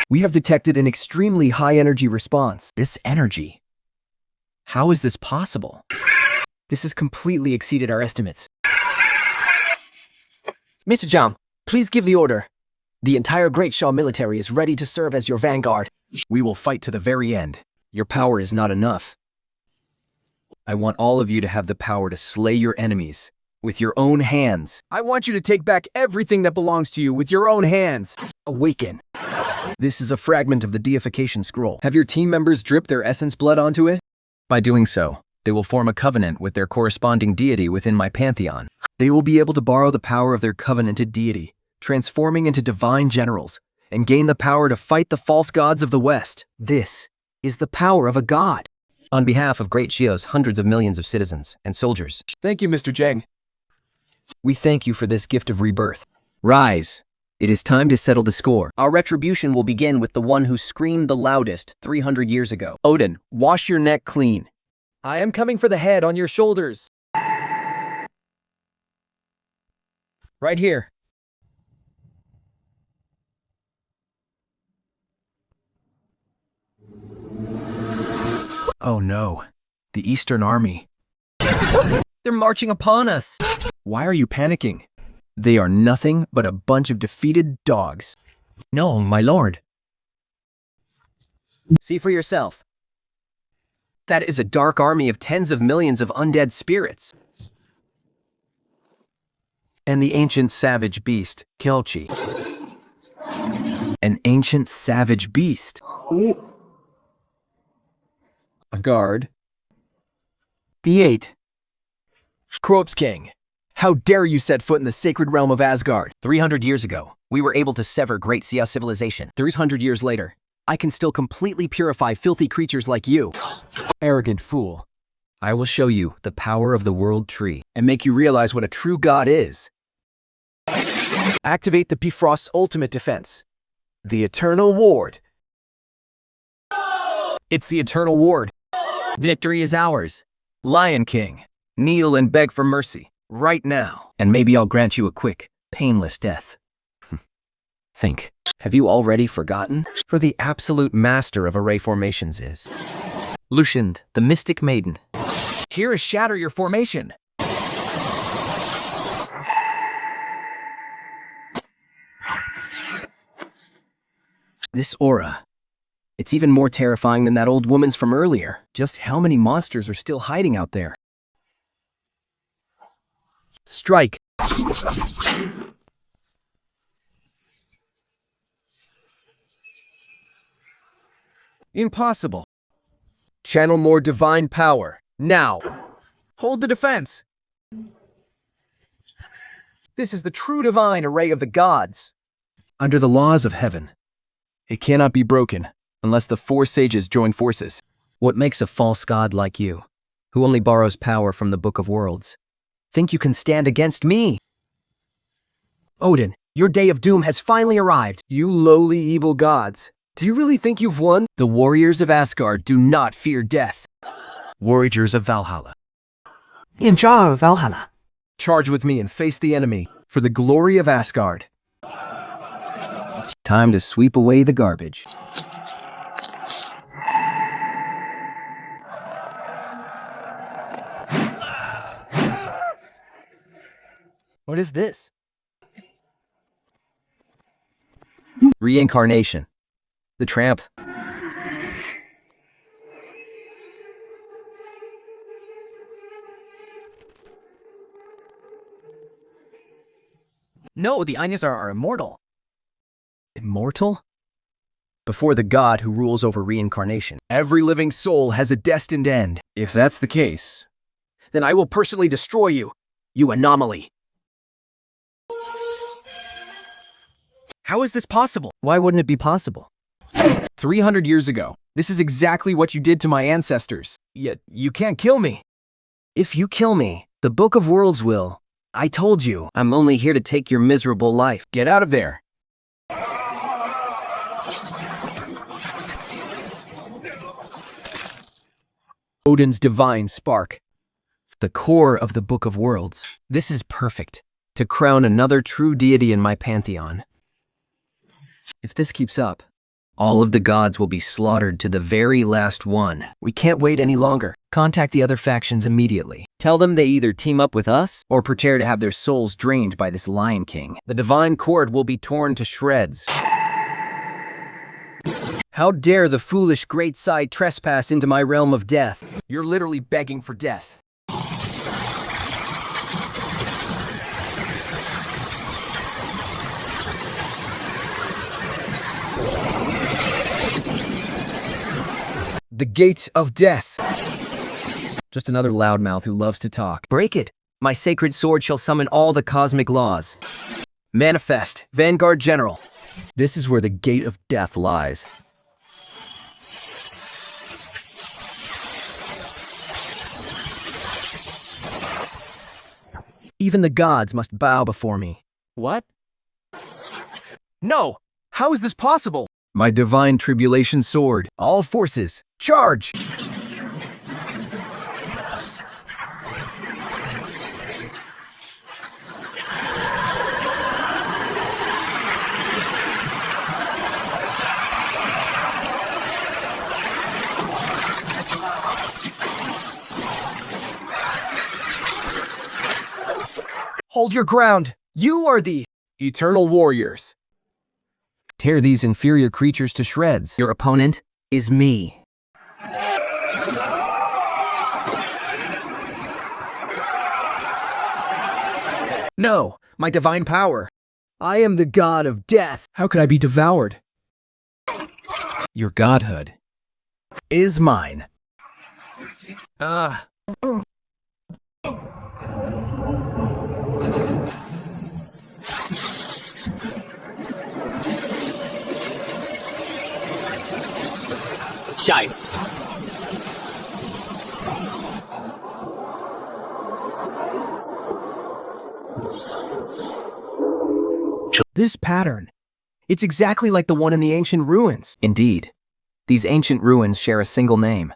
We have detected an extremely high-energy response. This energy. How is this possible? This has completely exceeded our estimates. Mr. Jiang, please give the order. The entire Great Shah military is ready to serve as your vanguard. We will fight to the very end. Your power is not enough. I want all of you to have the power to slay your enemies with your own hands. I want you to take back everything that belongs to you with your own hands. Awaken. This is a fragment of the deification scroll. Have your team members drip their essence blood onto it? By doing so, they will form a covenant with their corresponding deity within my pantheon. They will be able to borrow the power of their covenanted deity, transforming into divine generals, and gain the power to fight the false gods of the West. This is the power of a god. On behalf of Great Shio's hundreds of millions of citizens and soldiers, Thank you, Mr. Zheng. We thank you for this gift of rebirth. rise. It is time to settle the score. Our retribution will begin with the one who screamed the loudest 300 years ago. Odin, wash your neck clean. I am coming for the head on your shoulders. Right here. Oh no, the Eastern Army. They're marching upon us. Why are you panicking? They are nothing but a bunch of defeated dogs. No, my lord. See for yourself. That is a dark army of tens of millions of undead spirits. And the ancient savage beast, Kelchi. An ancient savage beast. A guard. B8. Corpse King, how dare you set foot in the sacred realm of Asgard? 300 years ago, we were able to sever Great Xia civilization. 300 years later, I can still completely purify filthy creatures like you. Arrogant fool. I will show you the power of the world tree. And make you realize what a true god is. Activate the Bifrost's ultimate defense. The Eternal Ward. It's the Eternal Ward. Victory is ours. Lion King, kneel and beg for mercy, right now. And maybe I'll grant you a quick, painless death. Think. Have you already forgotten? For the absolute master of array formations is Luciand, the mystic maiden. Here is shatter your formation. This aura. It's even more terrifying than that old woman's from earlier. Just how many monsters are still hiding out there? Strike. Impossible. Channel more divine power, now. Hold the defense. This is the true divine array of the gods. Under the laws of heaven, it cannot be broken unless the four sages join forces. What makes a false god like you, who only borrows power from the Book of Worlds, think you can stand against me? Odin, your day of doom has finally arrived. You lowly evil gods. Do you really think you've won? The warriors of Asgard do not fear death. Warriors of Valhalla. In Jar of Valhalla. Charge with me and face the enemy for the glory of Asgard. Time to sweep away the garbage. What is this? Reincarnation. The tramp. No, the Ainus are immortal. Immortal? Before the god who rules over reincarnation. Every living soul has a destined end. If that's the case, Then I will personally destroy you, you anomaly. How is this possible? Why wouldn't it be possible? 300 years ago, this is exactly what you did to my ancestors. Yet you can't kill me. If you kill me, the Book of Worlds will. I told you. I'm only here to take your miserable life. Get out of there. Odin's divine spark. the core of the Book of Worlds. This is perfect to crown another true deity in my pantheon. If this keeps up, All of the gods will be slaughtered to the very last one. We can't wait any longer. Contact the other factions immediately. Tell them they either team up with us or prepare to have their souls drained by this Lion King. The divine cord will be torn to shreds. How dare the foolish great side trespass into my realm of death? You're literally begging for death. The gate of death. Just another loudmouth who loves to talk. Break it. My sacred sword shall summon all the cosmic laws. Manifest, Vanguard General. This is where the gate of death lies. Even the gods must bow before me. What? No! How is this possible? My divine tribulation sword. All forces, charge! Hold your ground! You are the eternal warriors. Tear these inferior creatures to shreds. Your opponent is me. No, my divine power. I am the god of death. How could I be devoured? Your godhood Is mine. This pattern. It's exactly like the one in the ancient ruins. Indeed. These ancient ruins share a single name.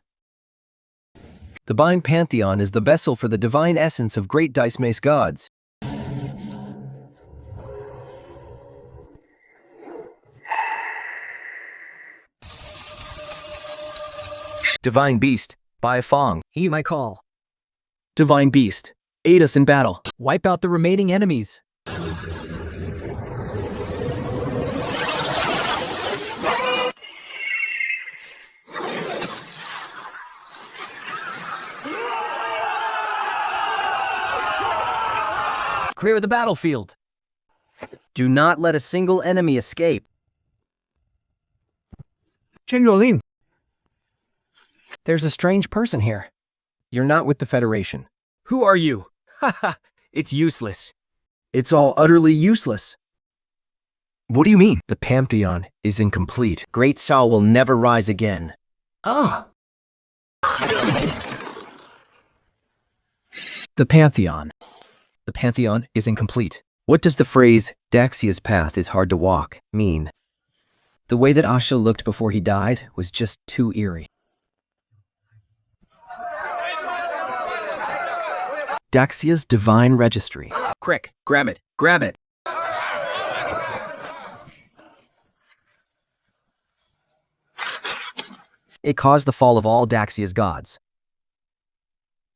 The Bind Pantheon is the vessel for the divine essence of great dice mace gods. Divine Beast, Bai Fong. Heed my call. Divine Beast, aid us in battle. Wipe out the remaining enemies. Clear the battlefield. Do not let a single enemy escape. There's a strange person here. You're not with the Federation. Who are you? Haha, it's useless. It's all utterly useless. What do you mean? The Pantheon is incomplete. Great Shao will never rise again. The Pantheon. The Pantheon is incomplete. What does the phrase, Daxia's path is hard to walk, mean? The way that Asha looked before he died was just too eerie. Daxia's divine registry. Crick, grab it, grab it. It caused the fall of all Daxia's gods.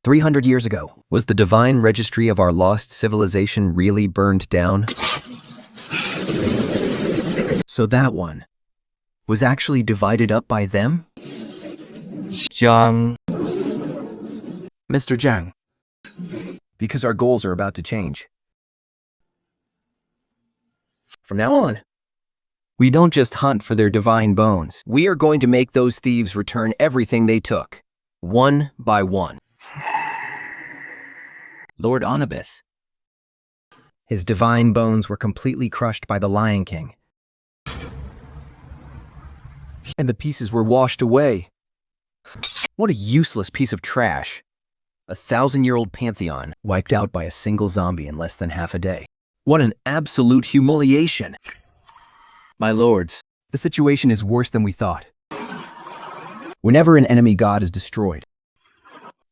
300 years ago. Was the divine registry of our lost civilization really burned down? So that one was actually divided up by them? Jiang. Mr. Jiang. Because our goals are about to change. From now on, We don't just hunt for their divine bones. we are going to make those thieves return everything they took, one by one. Lord Anubis. His divine bones were completely crushed by the Lion King. And the pieces were washed away. What a useless piece of trash. A 1,000-year-old pantheon wiped out by a single zombie in less than half a day. What an absolute humiliation. My lords, the situation is worse than we thought. Whenever an enemy god is destroyed,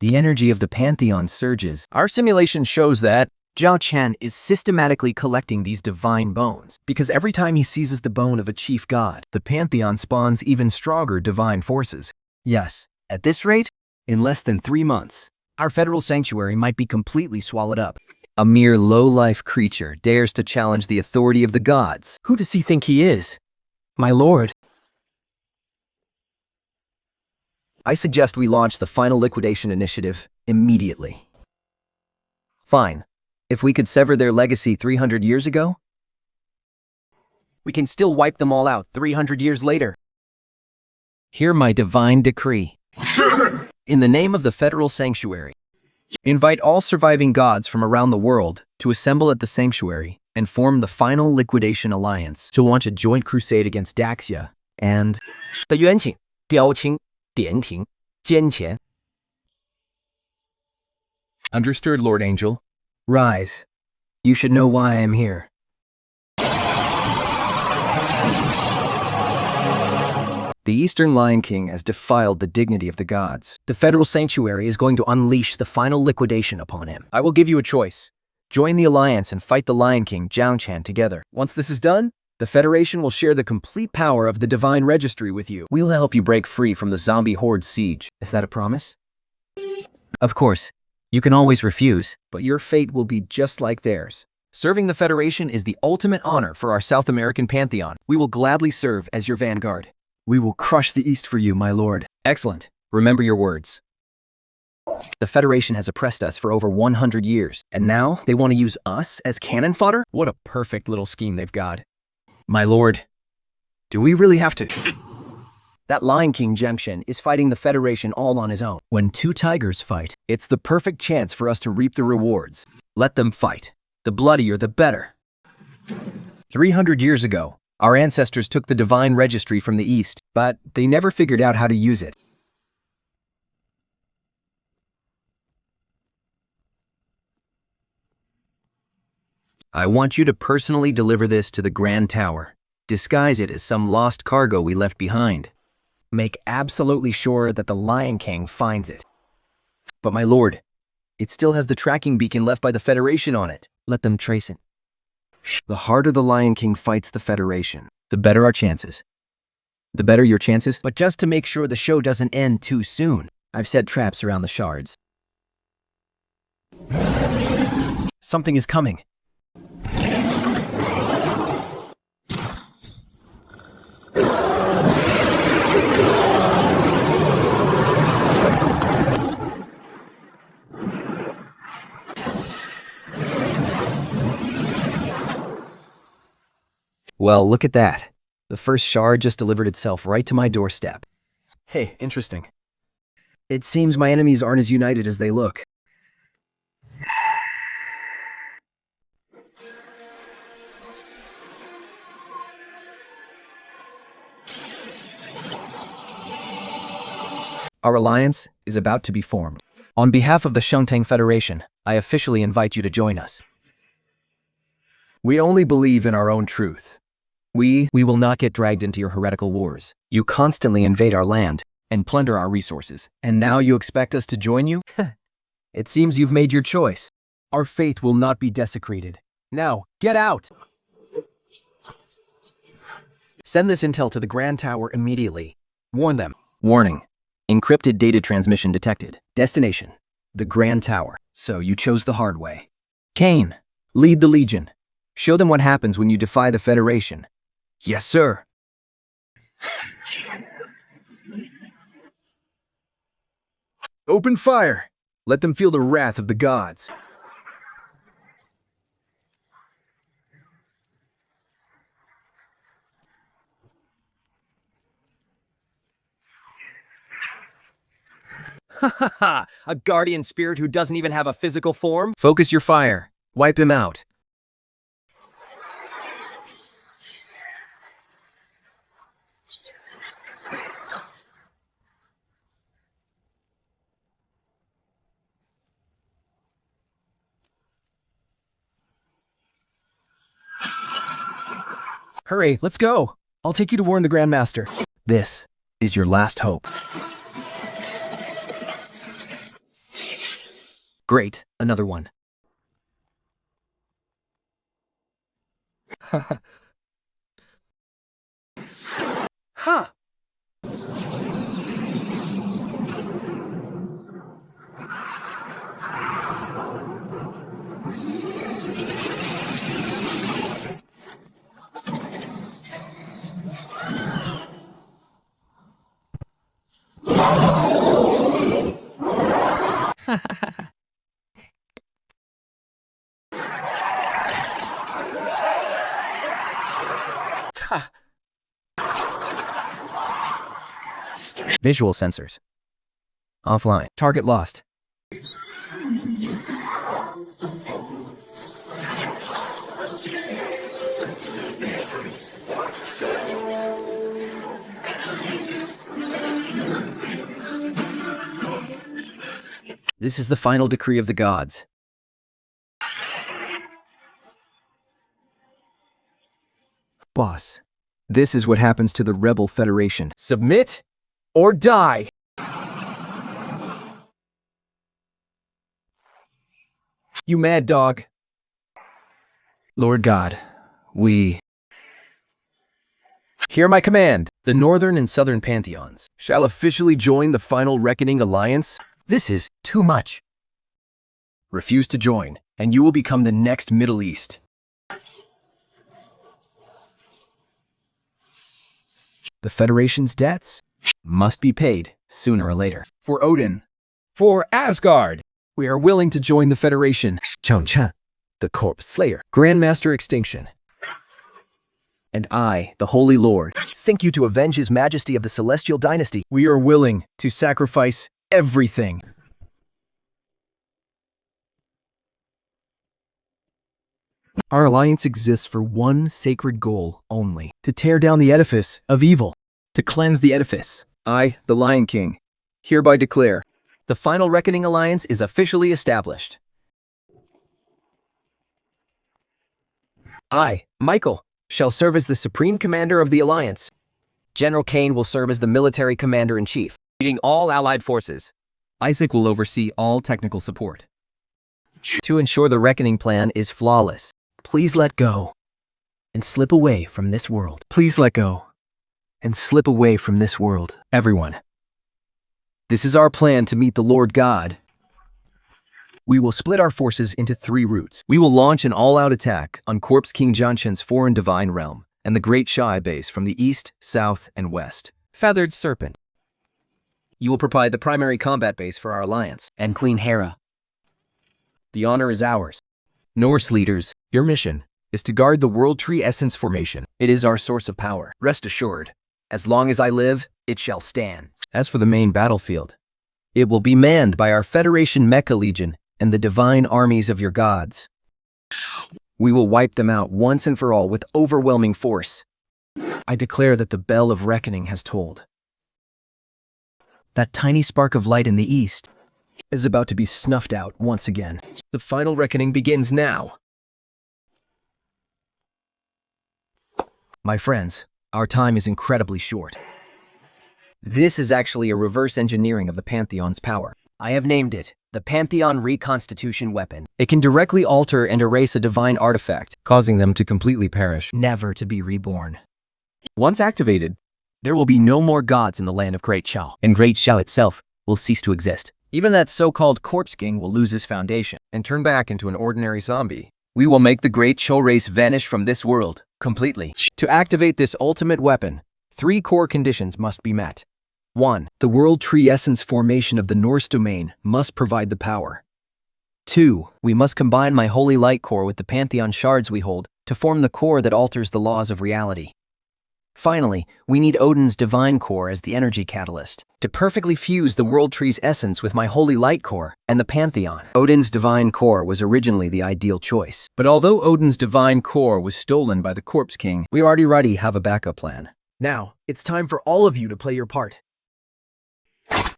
The energy of the Pantheon surges. our simulation shows that Zhao Qian is systematically collecting these divine bones, because every time he seizes the bone of a chief god, The pantheon spawns even stronger divine forces. yes, at this rate, in less than 3 months, our federal sanctuary might be completely swallowed up. A mere low-life creature dares to challenge the authority of the gods. Who does he think he is? My lord. I suggest we launch the final liquidation initiative immediately. Fine. If we could sever their legacy 300 years ago, We can still wipe them all out 300 years later. hear my divine decree. In the name of the federal sanctuary, invite all surviving gods from around the world to assemble at the sanctuary and form the final liquidation alliance To launch a joint crusade against Daxia and 的冤情、雕青、点庭、奸钱。 Understood, Lord Angel. rise. You should know why I am here. The Eastern Lion King has defiled the dignity of the gods. The federal sanctuary is going to unleash the final liquidation upon him. I will give you a choice. Join the alliance and fight the Lion King, Zhao Qian, together. Once this is done, the Federation will share the complete power of the Divine Registry with you. We'll help you break free from the zombie horde siege. Is that a promise? Of course. You can always refuse. But your fate will be just like theirs. Serving the Federation is the ultimate honor for our South American pantheon. We will gladly serve as your vanguard. We will crush the East for you, my lord. Excellent. Remember your words. The Federation has oppressed us for over 100 years, and now they want to use us as cannon fodder? What a perfect little scheme they've got. My lord, do we really have to? That Lion King Jemshin is fighting the Federation all on his own. When two tigers fight, it's the perfect chance for us to reap the rewards. Let them fight. The bloodier, the better. 300 years ago, our ancestors took the divine registry from the East. But they never figured out how to use it. I want you to personally deliver this to the Grand Tower. Disguise it as some lost cargo we left behind. Make absolutely sure that the Lion King finds it. But my lord, it still has the tracking beacon left by the Federation on it. Let them trace it. The harder the Lion King fights the Federation, the better our chances. The better your chances? But just to make sure the show doesn't end too soon, I've set traps around the shards. something is coming. Well, look at that. The first shard just delivered itself right to my doorstep. Hey, interesting. It seems my enemies aren't as united as they look. Our alliance is about to be formed. On behalf of the Shengtang Federation, I officially invite you to join us. We only believe in our own truth. We will not get dragged into your heretical wars. You constantly invade our land and plunder our resources. And now you expect us to join you? It seems you've made your choice. Our faith will not be desecrated. Now, get out! Send this intel to the Grand Tower immediately. Warn them. Warning. Encrypted data transmission detected. Destination, the Grand Tower. So you chose the hard way. Kane, lead the Legion. Show them what happens when you defy the Federation. Yes, sir. Open fire. Let them feel the wrath of the gods. Ha ha ha! A guardian spirit who doesn't even have a physical form? Focus your fire. Wipe him out. Hurry, let's go. I'll take you to warn the Grandmaster. This is your last hope. Great, another one. Ha! Visual sensors. Offline. Target lost. This is the final decree of the gods. Boss, this is what happens to the Rebel Federation. Submit or die. You mad dog. Lord God, we... Hear my command. The Northern and Southern Pantheons Shall officially join the final reckoning alliance. This is too much. refuse to join, and you will become the next Middle East. The Federation's debts must be paid sooner or later. For Odin. For Asgard. We are willing to join the Federation. Chang-Chan, the Corpse Slayer. Grandmaster Extinction. And I, the Holy Lord, Think you to avenge his majesty of the Celestial Dynasty. We are willing to sacrifice everything. Our alliance exists for one sacred goal only: to tear down the edifice of evil, to cleanse the edifice. I, the Lion King, hereby declare the Final Reckoning Alliance is officially established. I, Michael, Shall serve as the Supreme Commander of the Alliance. General Kane will serve as the Military Commander-in-Chief, leading all Allied forces. Isaac will oversee all technical support. To ensure the Reckoning plan is flawless. please let go and slip away from this world. Please let go and slip away from this world, everyone. This is our plan to meet the Lord God. We will split our forces into 3 routes. We will launch an all-out attack on Corpse King Janshen's foreign divine realm and the Great Shai base from the east, south, and west. Feathered Serpent. You will provide the primary combat base for our alliance. And Queen Hera. The honor is ours. Norse leaders, your mission is to guard the World Tree Essence Formation. It is our source of power. Rest assured, as long as I live, it shall stand. As for the main battlefield, It will be manned by our Federation Mecha Legion and the divine armies of your gods. We will wipe them out once and for all with overwhelming force. I declare that the bell of reckoning has tolled. That tiny spark of light in the east is about to be snuffed out once again. The final reckoning begins now. My friends, our time is incredibly short. This is actually a reverse engineering of the Pantheon's power. I have named it the Pantheon Reconstitution Weapon. It can directly alter and erase a divine artifact, causing them to completely perish. never to be reborn. Once activated, there will be no more gods in the land of Great Shao, and Great Shao itself will cease to exist. Even that so-called Corpse King will lose his foundation And turn back into an ordinary zombie. We will make the Great Shou race vanish from this world completely. To activate this ultimate weapon, 3 core conditions must be met. 1. The World Tree Essence formation of the Norse domain must provide the power. 2. We must combine my Holy Light Core with the Pantheon shards we hold to form the core that alters the laws of reality. Finally, we need Odin's Divine Core as the energy catalyst to perfectly fuse the World Tree's essence with my Holy Light Core and the Pantheon. Odin's Divine Core was originally the ideal choice. But although Odin's Divine Core was stolen by the Corpse King, we already have a backup plan. Now, it's time for all of you to play your part.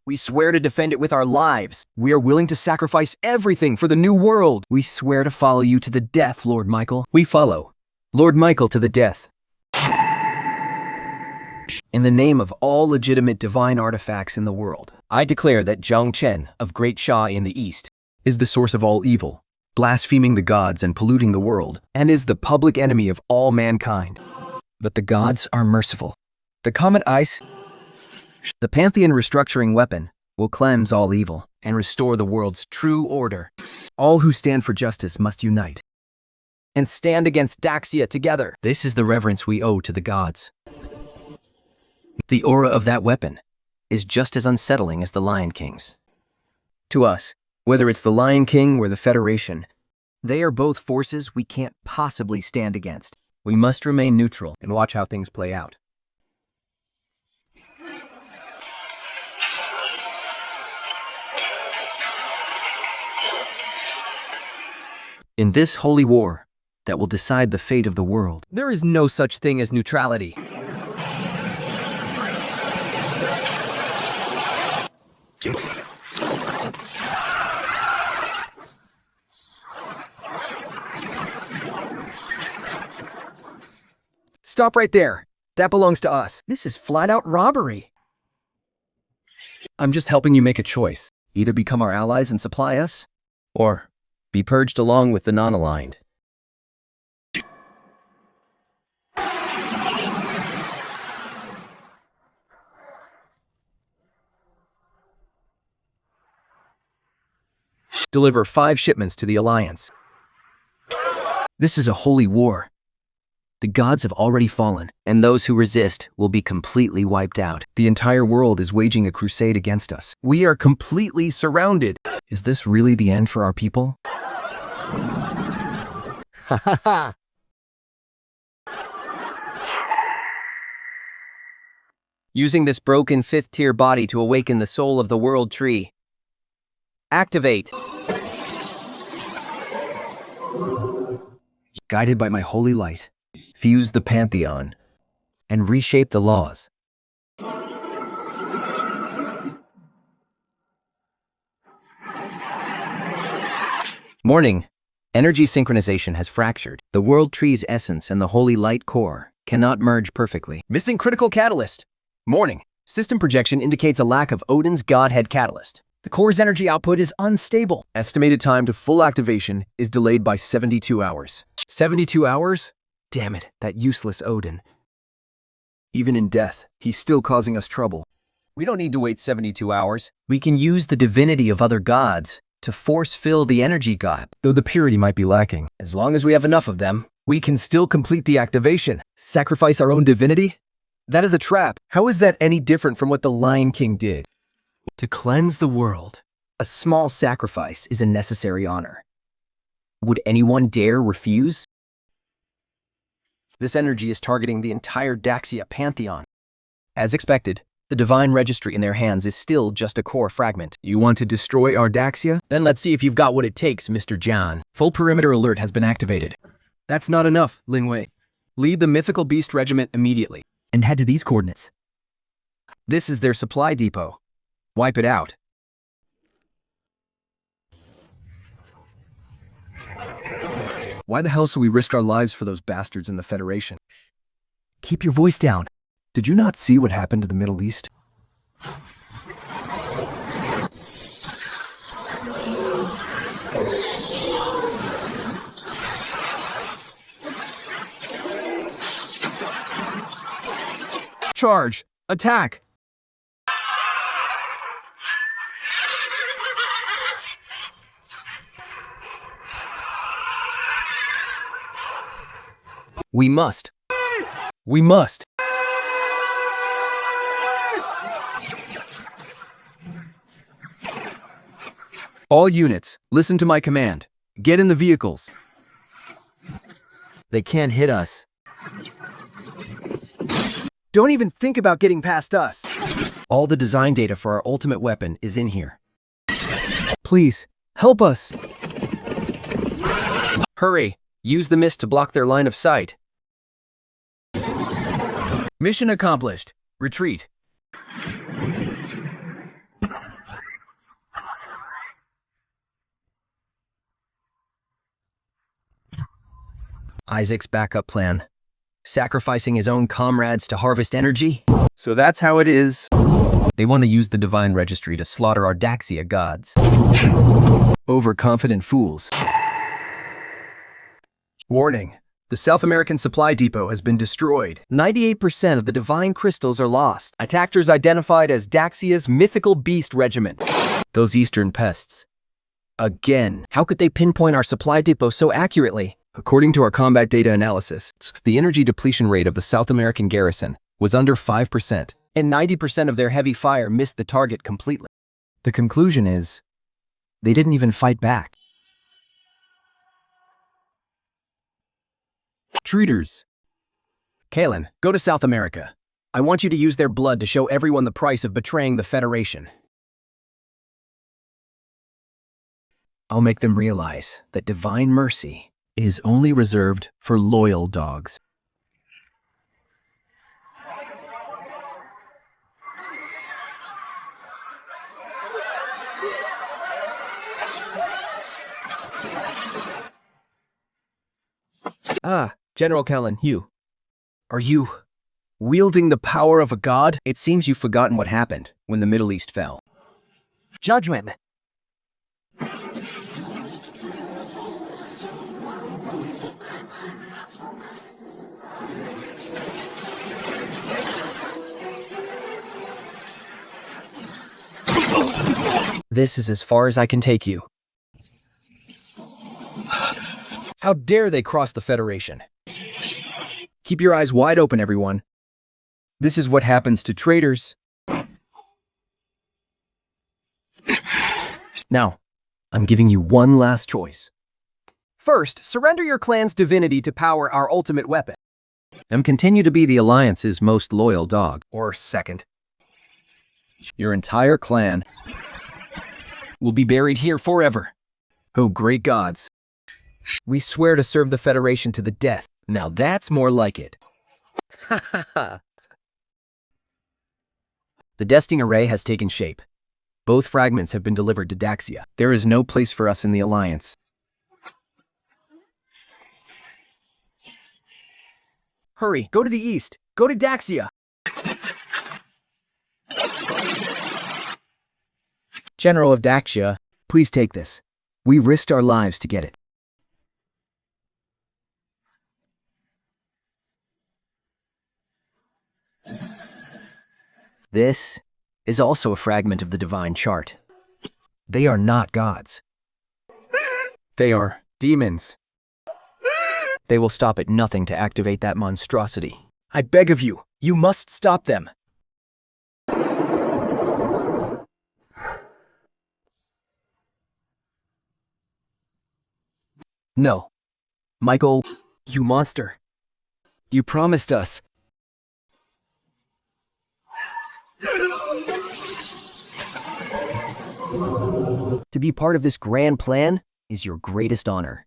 We swear to defend it with our lives. We are willing to sacrifice everything for the new world. We swear to follow you to the death, Lord Michael. We follow Lord Michael to the death. In the name of all legitimate divine artifacts in the world, I declare that Zhang Chen of Great Sha in the East Is the source of all evil. blaspheming the gods and polluting the world, and is the public enemy of all mankind. But the gods are merciful. The comet ice, the Pantheon restructuring weapon, will cleanse all evil and restore the world's true order. All who stand for justice must unite and stand against Daxia together. This is the reverence we owe to the gods. The aura of that weapon is just as unsettling as the Lion King's. To us, whether it's the Lion King or the Federation, they are both forces we can't possibly stand against. We must remain neutral and watch how things play out. In this holy war that will decide the fate of the world, There is no such thing as neutrality. Stop right there. That belongs to us. This is flat-out robbery. I'm just helping you make a choice. Either become our allies and supply us, or be purged along with the non-aligned. Deliver 5 shipments to the Alliance. This is a holy war. The gods have already fallen, and those who resist will be completely wiped out. The entire world is waging a crusade against us. We are completely surrounded. Is this really the end for our people? Ha ha ha. Using this broken 5th-tier body to awaken the soul of the world tree. Activate. Guided by my holy light, fuse the Pantheon and reshape the laws. Morning. Energy synchronization has fractured. The world tree's essence and the holy light core cannot merge perfectly. Missing critical catalyst. Morning. System projection indicates a lack of Odin's Godhead catalyst. The core's energy output is unstable. Estimated time to full activation is delayed by 72 hours. 72 hours? Damn it, that useless Odin. Even in death, he's still causing us trouble. We don't need to wait 72 hours. We can use the divinity of other gods to force-fill the energy gap. Though the purity might be lacking. As long as we have enough of them, we can still complete the activation. Sacrifice our own divinity? That is a trap. How is that any different from what the Lion King did? To cleanse the world, A small sacrifice is a necessary honor. Would anyone dare refuse? this energy is targeting the entire Daxia Pantheon. As expected, the divine registry in their hands is still just a core fragment. You want to destroy our Daxia? Then let's see if you've got what it takes, Mr. John. Full perimeter alert has been activated. That's not enough, Ling Wei. Lead the Mythical Beast Regiment immediately. And head to these coordinates. This is their supply depot. Wipe it out. Why the hell should we risk our lives for those bastards in the Federation? Keep your voice down. Did you not see what happened to the Middle East? Charge! Attack! We must. We must. All units, listen to my command. Get in the vehicles. They can't hit us. Don't even think about getting past us. All the design data for our ultimate weapon is in here. Please, help us. Hurry, use the mist to block their line of sight. Mission accomplished. Retreat. Isaac's backup plan. Sacrificing his own comrades to harvest energy? So that's how it is. They want to use the divine registry to slaughter our Daxia gods. Overconfident fools. Warning. The South American supply depot has been destroyed. 98% of the divine crystals are lost. Attackers identified as Daxia's mythical beast regiment. Those eastern pests. Again. How could they pinpoint our supply depot so accurately? According to our combat data analysis, the energy depletion rate of the South American garrison was under 5%. And 90% of their heavy fire missed the target completely. The conclusion is, they didn't even fight back. Traitors. Kalen, go to South America. I want you to use their blood to show everyone the price of betraying the Federation. I'll make them realize that divine mercy is only reserved for loyal dogs. Ah, General Kellen, you. Are you wielding the power of a god? It seems you've forgotten what happened when the Middle East fell. Judgment. This is as far as I can take you. How dare they cross the Federation? Keep your eyes wide open, everyone. This is what happens to traitors. Now, I'm giving you one last choice. First, surrender your clan's divinity to power our ultimate weapon. And continue to be the Alliance's most loyal dog. Or second, Your entire clan will be buried here forever. Oh, great gods. We swear to serve the Federation to the death. Now that's more like it. The Desting Array has taken shape. Both fragments have been delivered to Daxia. There is no place for us in the Alliance. Hurry, go to the east. Go to Daxia. General of Daxia, please take this. We risked our lives to get it. This is also a fragment of the divine chart. They are not gods. They are demons. They will stop at nothing to activate that monstrosity. I beg of you, you must stop them. No. Michael, You monster. You promised us. To be part of this grand plan is your greatest honor.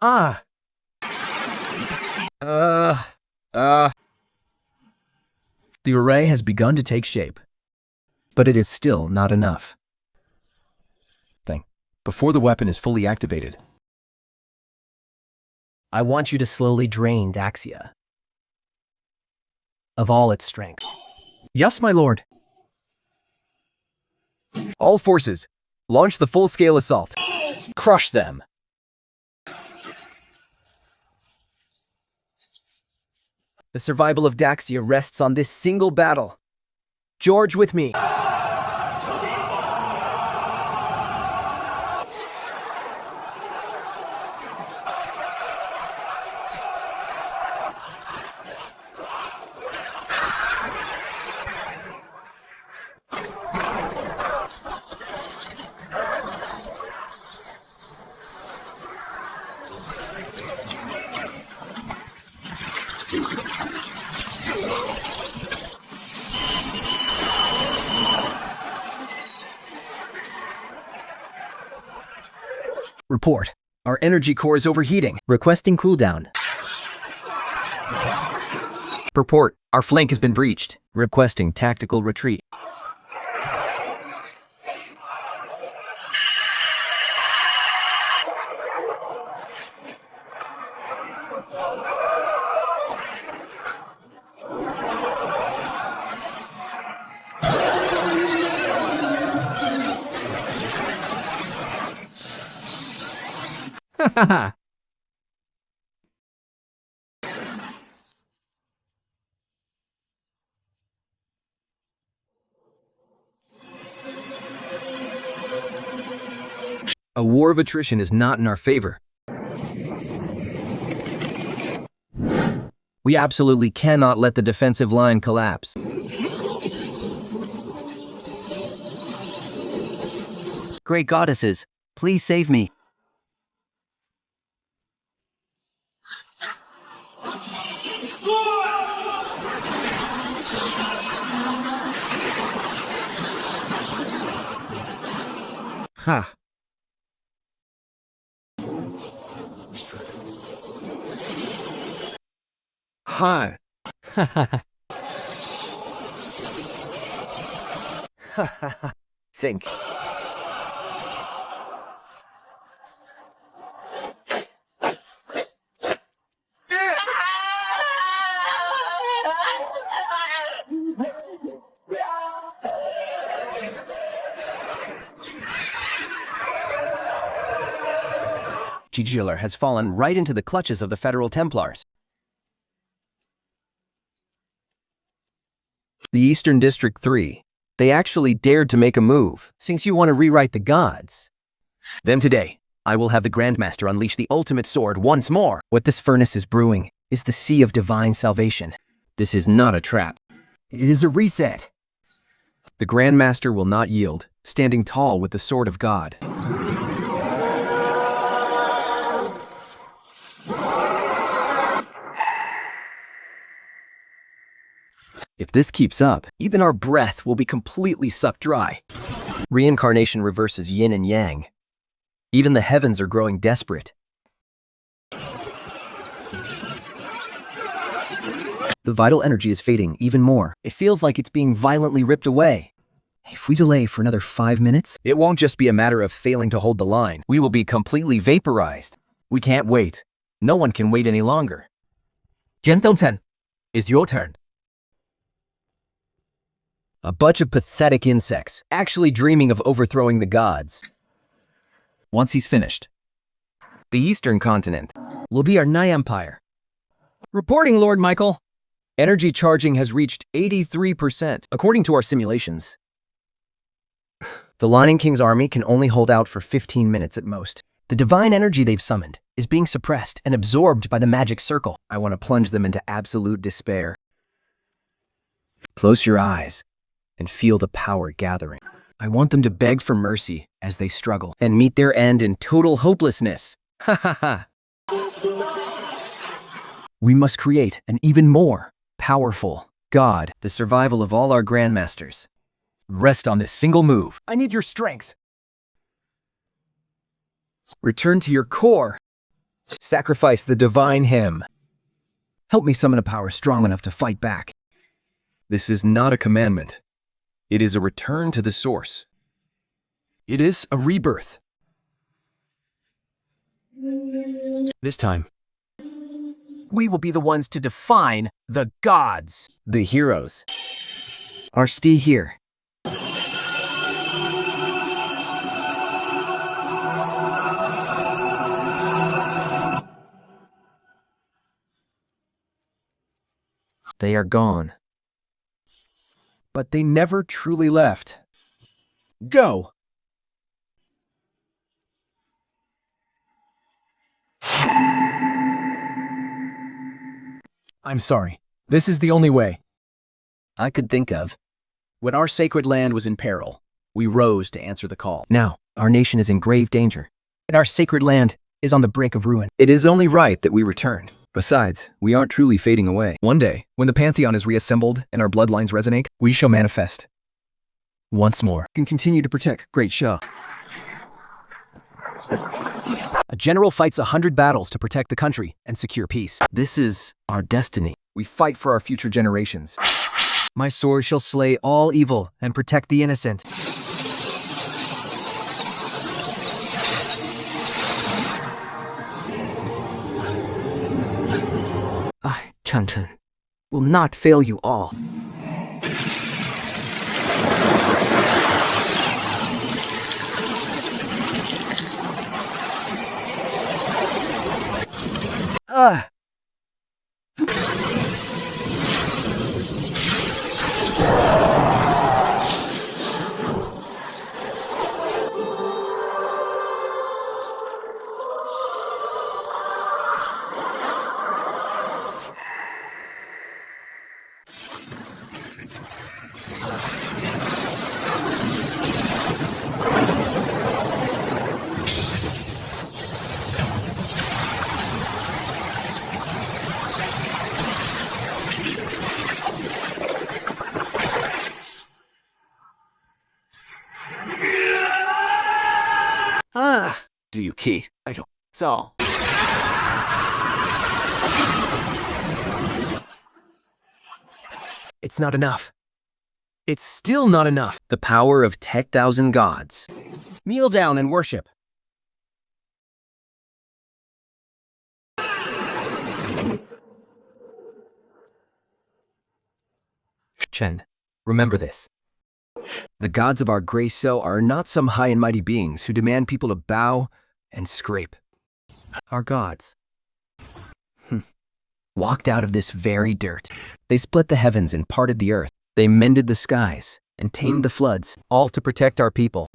Ah. the array has begun to take shape. But it is still not enough. Before the weapon is fully activated, I want you to slowly drain Daxia of all its strength. Yes, my lord. All forces, launch the full-scale assault. Crush them. The survival of Daxia rests on this single battle. George with me. Report. Our energy core is overheating. Requesting cooldown. Purport. Our flank has been breached. Requesting tactical retreat. A war of attrition is not in our favor. We absolutely cannot let the defensive line collapse. Great goddesses, please save me. Ha! Ha! Think. Gigiller has fallen right into the clutches of the Federal Templars. The Eastern District 3. They actually dared to make a move. Since you want to rewrite the gods, Then today, I will have the Grandmaster unleash the ultimate sword once more. what this furnace is brewing is the sea of divine salvation. This is not a trap. It is a reset. The Grandmaster will not yield, standing tall with the sword of God. If this keeps up, Even our breath will be completely sucked dry. reincarnation reverses yin and yang. Even the heavens are growing desperate. The vital energy is fading even more. It feels like it's being violently ripped away. If we delay for another 5 minutes, It won't just be a matter of failing to hold the line. We will be completely vaporized. We can't wait. No one can wait any longer. Gentlemen, it's your turn. A bunch of pathetic insects, actually dreaming of overthrowing the gods. Once he's finished, the Eastern continent Will be our Nye Empire. Reporting, Lord Michael. energy charging has reached 83%, according to our simulations. The Lion King's army can only hold out for 15 minutes at most. The divine energy they've summoned is being suppressed and absorbed by the magic circle. I want to plunge them into absolute despair. Close your eyes and feel the power gathering. I want them to beg for mercy as they struggle and meet their end in total hopelessness. Ha ha ha. We must create an even more Powerful God, the survival of all our grandmasters. Rest on this single move. I need your strength. Return to your core. Sacrifice the divine hymn. Help me summon a power strong enough to fight back. This is not a commandment. It is a return to the source. It is a rebirth. This time, we will be the ones to define the gods. The heroes. Our Stee here. They are gone. But they never truly left. Go. I'm sorry. This is the only way. I could think of. When our sacred land was in peril, we rose to answer the call. Now, our nation is in grave danger, and our sacred land is on the brink of ruin. It is only right that we return. Besides, we aren't truly fading away. One day, when the Pantheon is reassembled and our bloodlines resonate, we shall manifest. Once more. Can continue to protect Great Shah. A general fights 100 battles to protect the country and secure peace. This is our destiny. We fight for our future generations. My sword shall slay all evil and protect the innocent. I, Chanten, will not fail you all. Ah! Ah! Do you key? I don't. So. It's not enough. It's still not enough. The power of 10,000 gods. Kneel down and worship. Chen, remember this. The gods of our gray cell are not some high and mighty beings who demand people to bow and scrape. Our gods walked out of this very dirt. They split the heavens and parted the earth. They mended the skies and tamed the floods, all to protect our people.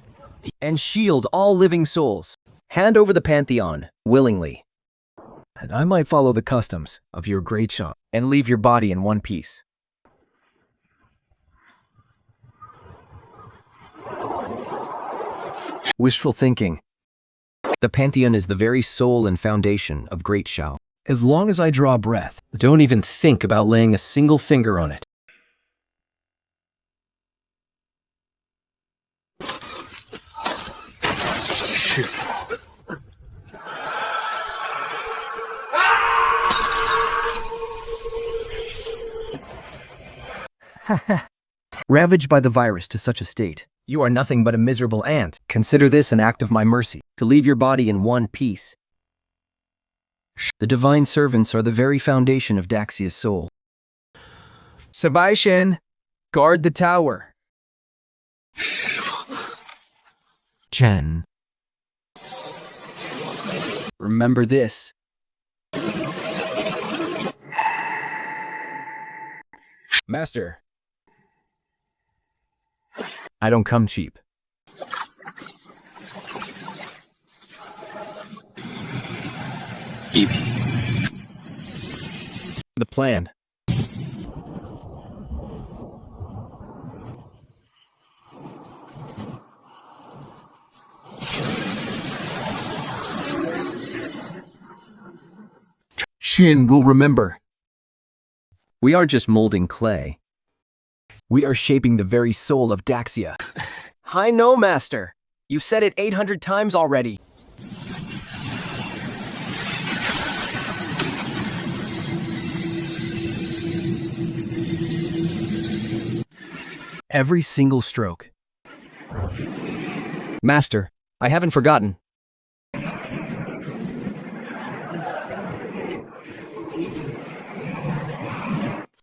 And shield all living souls. Hand over the pantheon, willingly. And I might follow the customs of your great Shah and leave your body in one piece. Wishful thinking. The pantheon is the very soul and foundation of Great Shao. As long as I draw breath, Don't even think about laying a single finger on it. ravaged by the virus to such a state, you are nothing but a miserable ant. Consider this an act of my mercy, to leave your body in one piece. The divine servants are the very foundation of Daxia's soul. Sebastian, guard the tower. Chen. Remember this. Master, I don't come cheap. The plan. Shin will remember. We are just molding clay. We are shaping the very soul of Daxia. I know, Master. You've said it 800 times already. Every single stroke. Master, I haven't forgotten.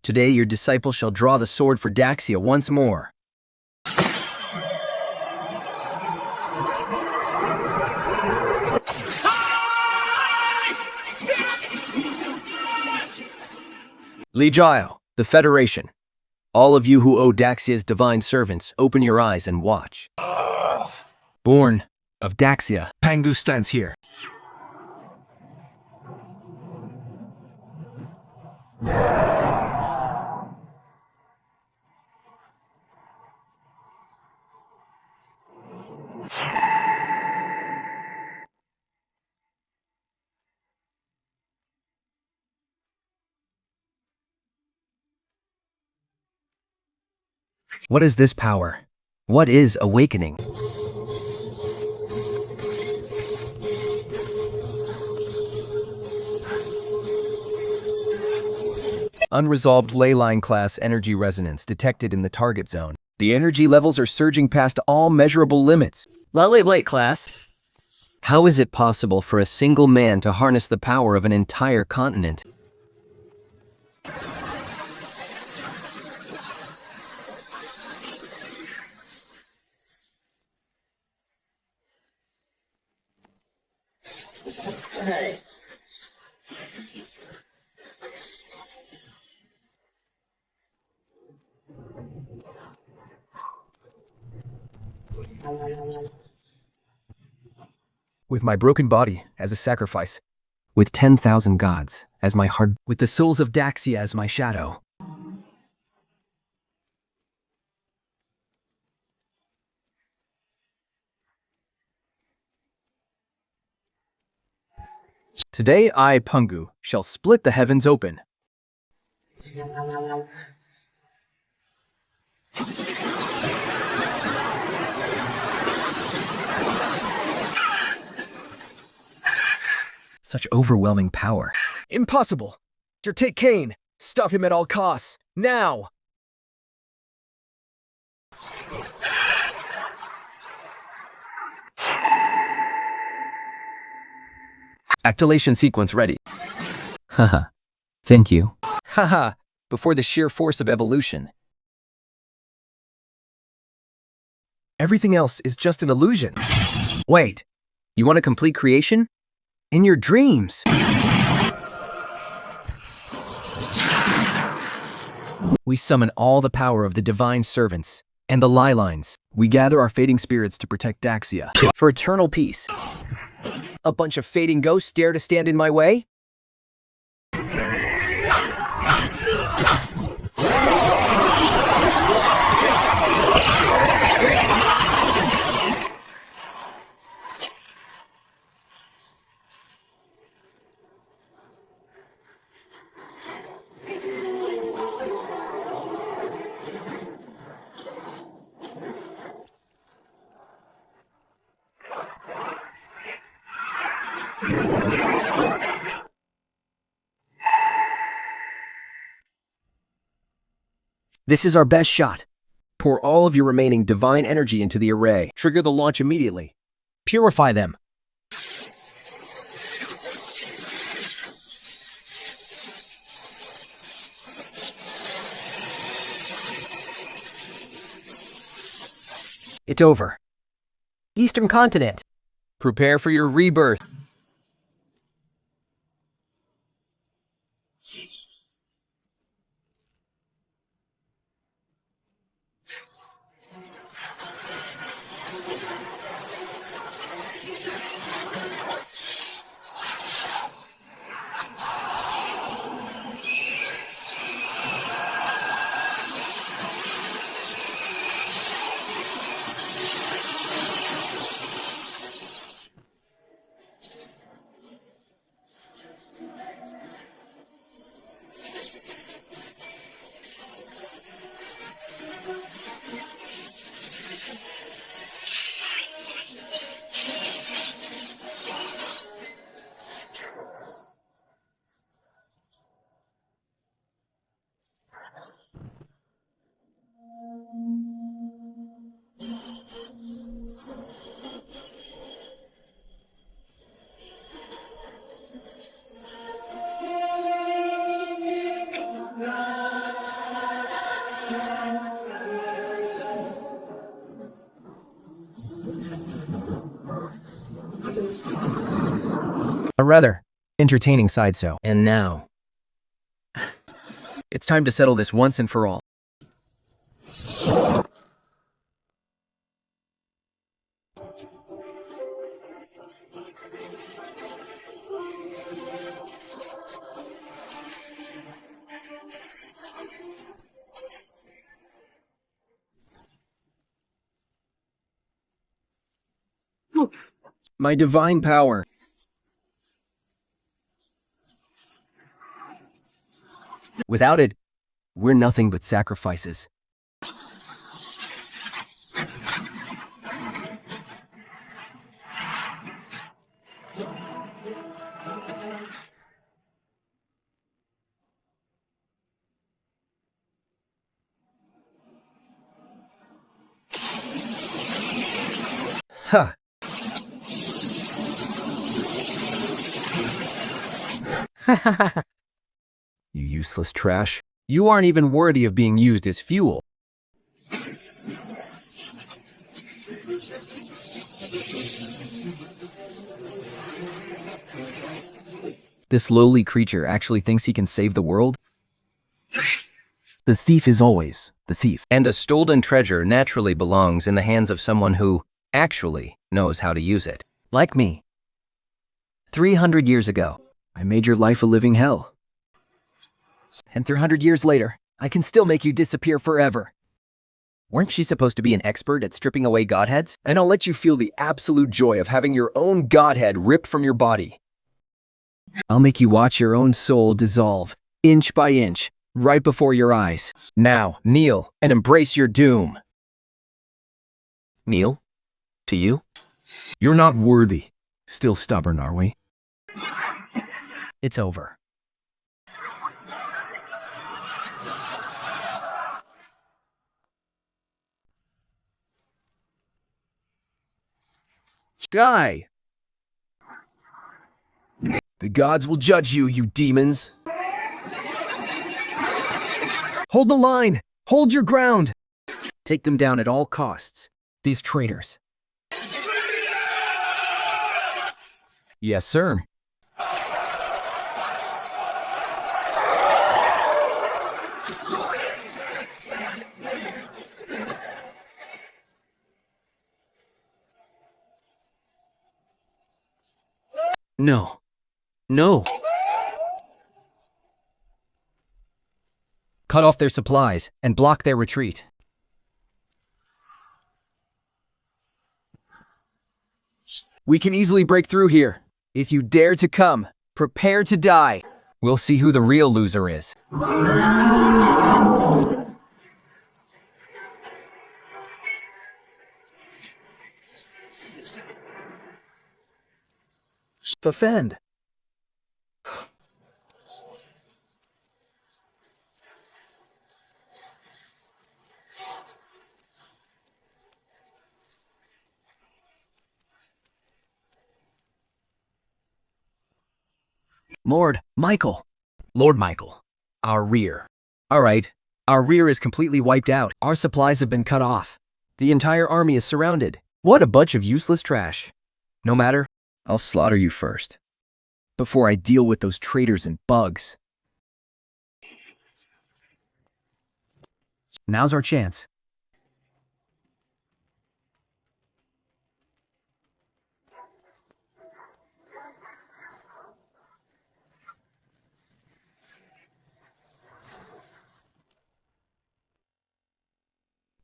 Today your disciple shall draw the sword for Daxia once more. Li Jiao, the Federation. All of you who owe Daxia's divine servants, open your eyes and watch. Born of Daxia. Pangu stands here. What is this power? What is awakening? Unresolved ley line class energy resonance detected in the target zone. The energy levels are surging past all measurable limits. Lovely Blake class. How is it possible for a single man to harness the power of an entire continent? With my broken body as a sacrifice, With 10,000 gods as my heart. with the souls of Daxia as my shadow. today I, Pungu, shall split the heavens open. Such overwhelming power. Impossible! Take Kane! Stop him at all costs! Now! Activation sequence ready. Haha. Thank you. Haha, before the sheer force of evolution. Everything else is just an illusion. Wait, You want a complete creation? in your dreams! We summon all the power of the divine servants and the lie lines. We gather our fading spirits to protect Daxia. For eternal peace. A bunch of fading ghosts dare to stand in my way? This is our best shot. Pour all of your remaining divine energy into the array. Trigger the launch immediately. Purify them. It's over. Eastern continent. Prepare for your rebirth. A rather entertaining sideshow. And now, It's time to settle this once and for all. My divine power. Without it, we're nothing but sacrifices. Ha! You useless trash. You aren't even worthy of being used as fuel. This lowly creature actually thinks he can save the world? The thief is always the thief. And a stolen treasure naturally belongs in the hands of someone who actually knows how to use it. Like me. 300 years ago, I made your life a living hell. And 300 years later, I can still make you disappear forever. Weren't she supposed to be an expert at stripping away godheads? And I'll let you feel the absolute joy of having your own godhead ripped from your body. I'll make you watch your own soul dissolve, inch by inch, right before your eyes. Now, kneel and embrace your doom. Kneel? To you? You're not worthy. Still stubborn, are we? It's over. Die! The gods will judge you, you demons. Hold the line! Hold your ground! Take them down at all costs. These traitors. Yes, sir. No. No. Cut off their supplies and block their retreat. We can easily break through here. If you dare to come, prepare to die. We'll see who the real loser is. Defend. Lord Michael. Lord Michael, our rear. All right. Our rear is completely wiped out. Our supplies have been cut off. The entire army is surrounded. What a bunch of useless trash. No matter. I'll slaughter you first, before I deal with those traitors and bugs. Now's our chance.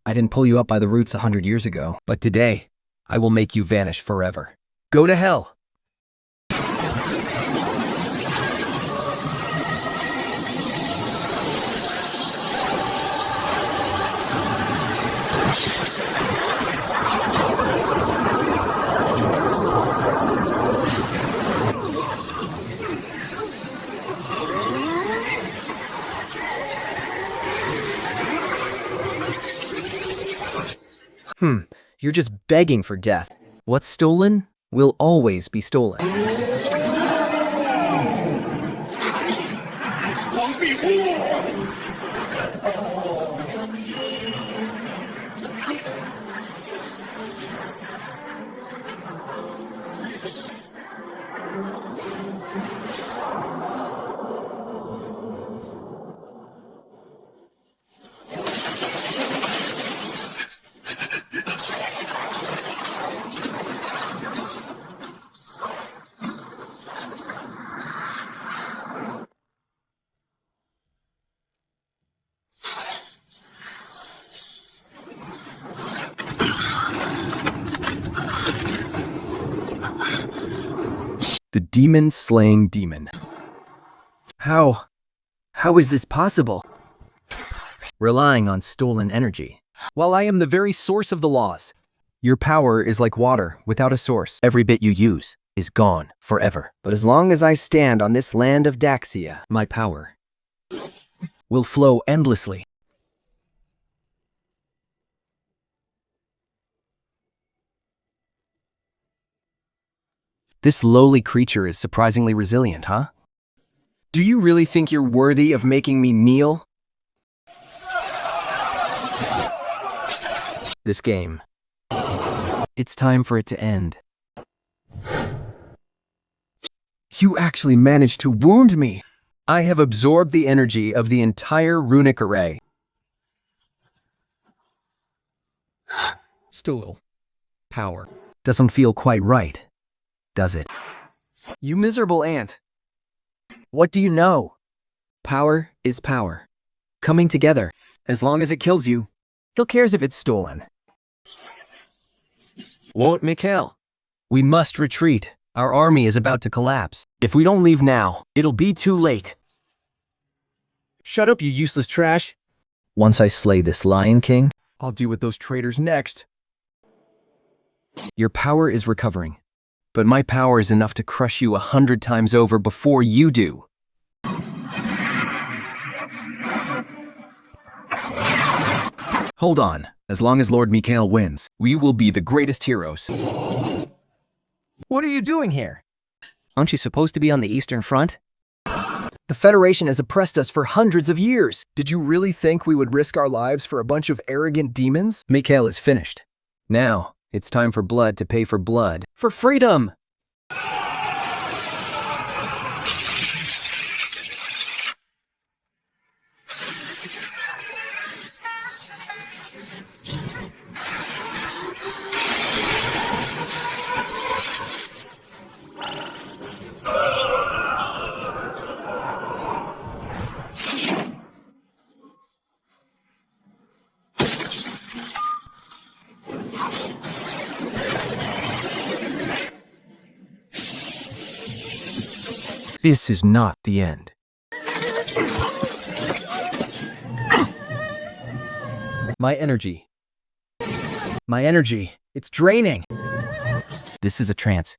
I didn't pull you up by the roots 100 years ago, but today, I will make you vanish forever. Go to hell. You're just begging for death. What's stolen will always be stolen. The demon-slaying demon. How is this possible? Relying on stolen energy. While I am the very source of the laws. Your power is like water without a source. Every bit you use is gone forever. But as long as I stand on this land of Daxia, My power will flow endlessly. This lowly creature is surprisingly resilient, huh? Do you really think you're worthy of making me kneel? This game. It's time for it to end. You actually managed to wound me. I have absorbed the energy of the entire runic array. Still, power doesn't feel quite right, does it? You miserable ant. What do you know? Power is power. Coming together. As long as it kills you. Who cares if it's stolen? Won't Mikhail? We must retreat. Our army is about to collapse. If we don't leave now, it'll be too late. Shut up, you useless trash. Once I slay this Lion King, I'll deal with those traitors next. your power is recovering. But my power is enough to crush you 100 times over before you do. Hold on. As long as Lord Mikhail wins, We will be the greatest heroes. What are you doing here? Aren't you supposed to be on the Eastern Front? The Federation has oppressed us for hundreds of years. did you really think we would risk our lives for a bunch of arrogant demons? Mikhail is finished. Now, it's time for blood to pay for blood. For freedom! This is not the end. My energy. My energy. It's draining. This is a trance.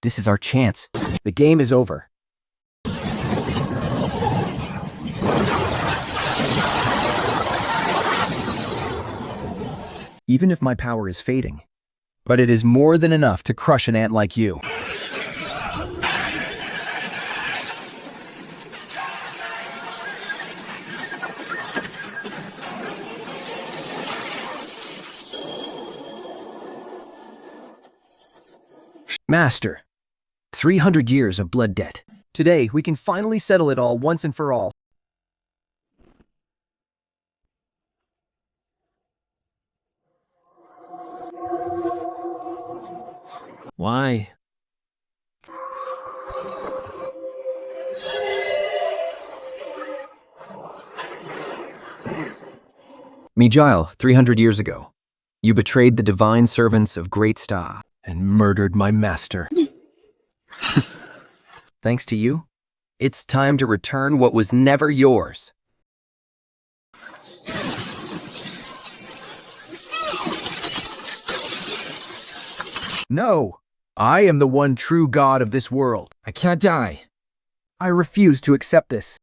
This is our chance. The game is over. Even if my power is fading. But it is more than enough to crush an ant like you. Master, 300 years of blood debt. Today, we can finally settle it all once and for all. Why? Mijal, 300 years ago, you betrayed the divine servants of Great Sta. And murdered my master. Thanks to you, it's time to return what was never yours. No, I am the one true god of this world. I can't die. I refuse to accept this.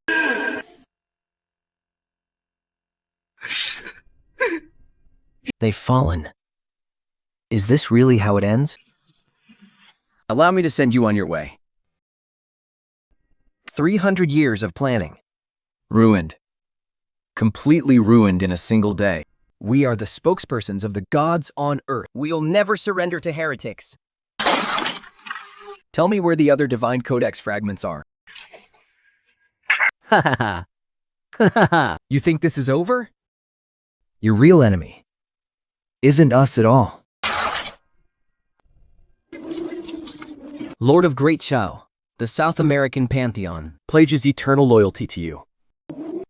They've fallen. Is this really how it ends? Allow me to send you on your way. 300 years of planning. Ruined. Completely ruined in a single day. We are the spokespersons of the gods on earth. We'll never surrender to heretics. Tell me where the other divine codex fragments are. Ha ha ha. Ha ha ha. You think this is over? Your real enemy isn't us at all. Lord of Great Shao, the South American Pantheon, Pledges eternal loyalty to you.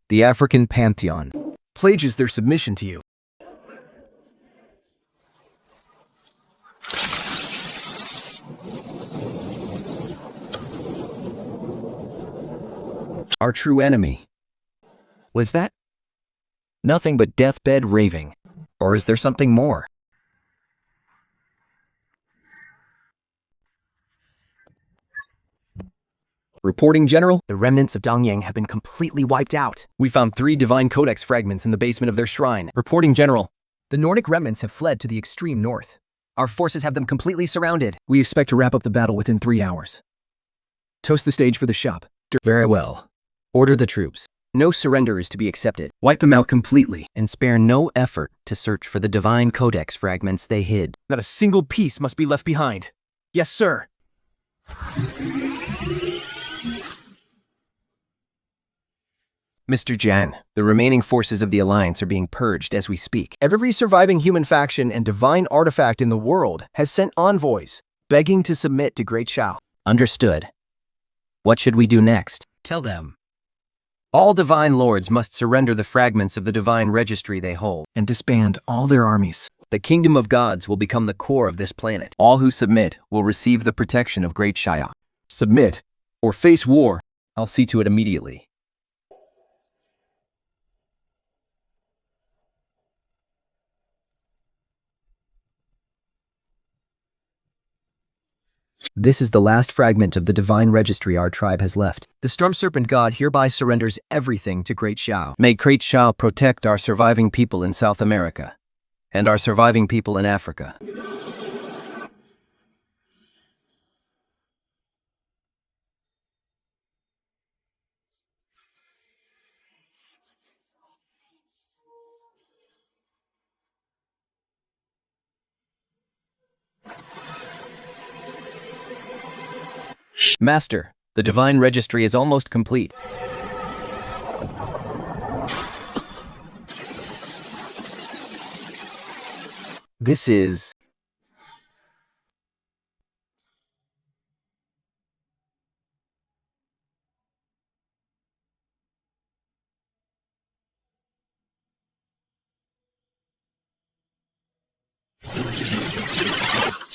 the African Pantheon. Pledges their submission to you. Our true enemy. Was that nothing but deathbed raving? Or is there something more? Reporting, General. The remnants of Dongyang have been completely wiped out. We found 3 divine codex fragments in the basement of their shrine. Reporting, General. The Nordic remnants have fled to the extreme north. Our forces have them completely surrounded. We expect to wrap up the battle within 3 hours. Toast the stage for the shop. Very well. Order the troops. No surrender is to be accepted. Wipe them out completely. And spare no effort to search for the divine codex fragments they hid. Not a single piece must be left behind. Yes, sir. Mr. Jan, the remaining forces of the Alliance are being purged as we speak. Every surviving human faction and divine artifact in the world has sent envoys, begging to submit to Great Shao. Understood. What should we do next? Tell them. All divine lords must surrender the fragments of the divine registry they hold And disband all their armies. The kingdom of gods will become the core of this planet. All who submit will receive the protection of Great Shao. Submit or face war. I'll see to it immediately. This is the last fragment of the divine registry our tribe has left. The Storm Serpent God hereby surrenders everything to Great Shao. May Great Shao protect our surviving people in South America and our surviving people in Africa. Master, the divine registry is almost complete. This is...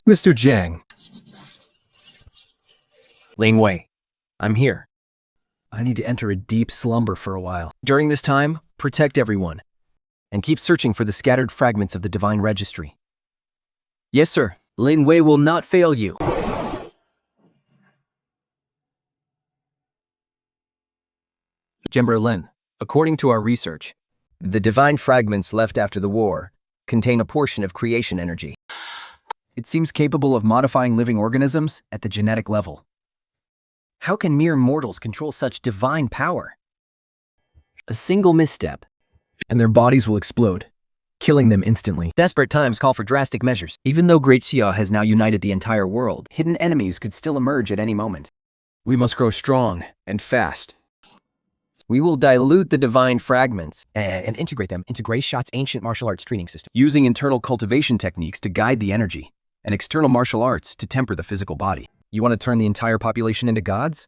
Mr. Jiang. Ling Wei, I'm here. I need to enter a deep slumber for a while. During this time, protect everyone and keep searching for the scattered fragments of the divine registry. Yes, sir. Lin Wei will not fail you. Jember Lin, according to our research, The divine fragments left after the war contain a portion of creation energy. it seems capable of modifying living organisms at the genetic level. How can mere mortals control such divine power? A single misstep, And their bodies will explode, killing them instantly. desperate times call for drastic measures. Even though Great Xia has now united the entire world, hidden enemies could still emerge at any moment. We must grow strong and fast. We will dilute the divine fragments. And integrate them into Grey Shot's ancient martial arts training system. Using internal cultivation techniques to guide the energy, and external martial arts to temper the physical body. You want to turn the entire population into gods?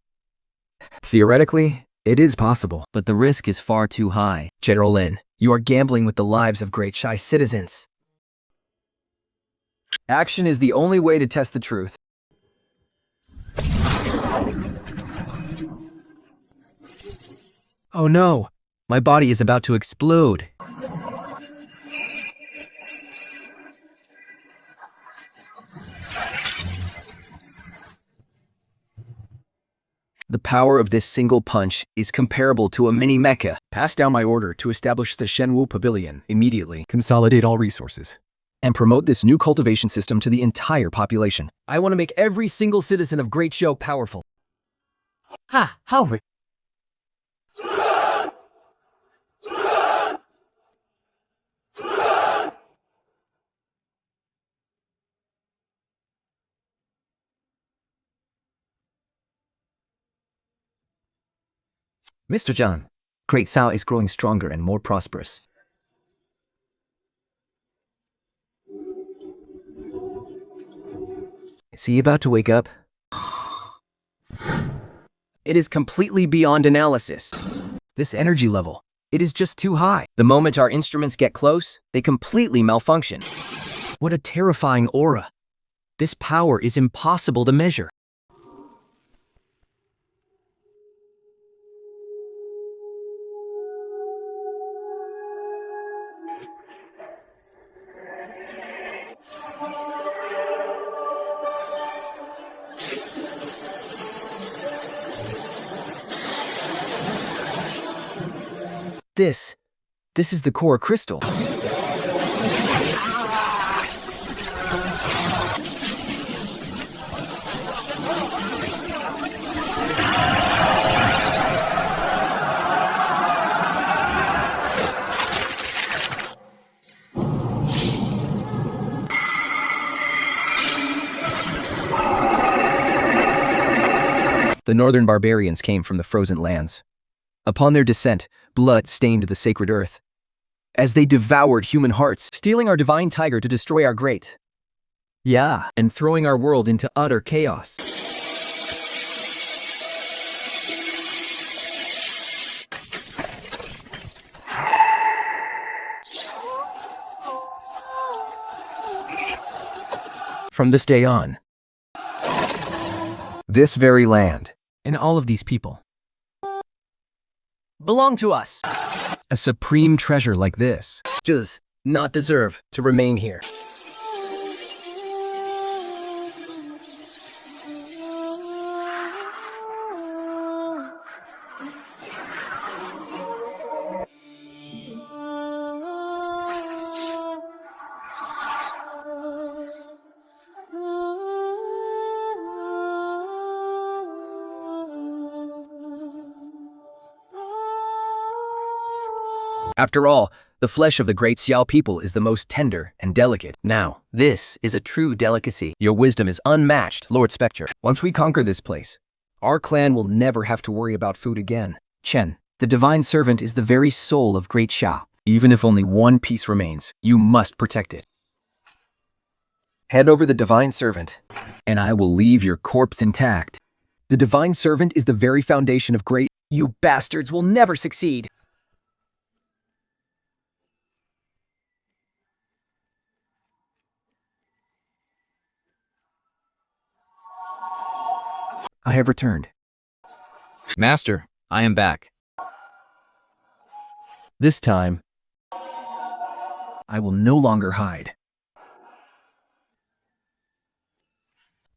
Theoretically, it is possible. But the risk is far too high. General Lin, you are gambling with the lives of Great Shai citizens. Action is the only way to test the truth. Oh no, my body is about to explode. The power of this single punch is comparable to a mini mecha. Pass down my order to establish the Shenwu Pavilion immediately Consolidate all resources. and promote this new cultivation system to the entire population. I want to make every single citizen of Great Show powerful. Ha! How? Mr. Zhang, Great Sao is growing stronger and more prosperous. Is he about to wake up? It is completely beyond analysis. This energy level, it is just too high. The moment our instruments get close, they completely malfunction. What a terrifying aura. This power is impossible to measure. This is the core crystal. The northern barbarians came from the frozen lands. Upon their descent, blood stained the sacred earth. As they devoured human hearts, Stealing our divine tiger to destroy our great. yeah, and throwing our world into utter chaos. From this day on, this very land, And all of these people belong to us. a supreme treasure like this, Does not deserve to remain here. after all, the flesh of the great Xiao people is the most tender and delicate. Now, this is a true delicacy. Your wisdom is unmatched, Lord Spectre. Once we conquer this place, our clan will never have to worry about food again. Chen, the divine servant is the very soul of Great Sha. Even if only one piece remains, you must protect it. Hand over the divine servant, and I will leave your corpse intact. The divine servant is the very foundation of great. You bastards will never succeed. I have returned. Master, I am back. This time, I will no longer hide.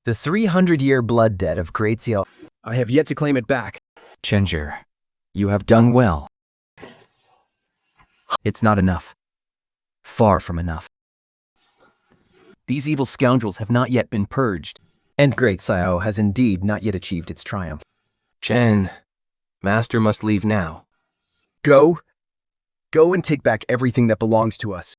The 300-year blood debt of Great Xiao. I have yet to claim it back. Chenjir, you have done well. It's not enough. Far from enough. These evil scoundrels have not yet been purged, and Great Xiao has indeed not yet achieved its triumph. Chen, Master must leave now. Go and take back everything that belongs to us.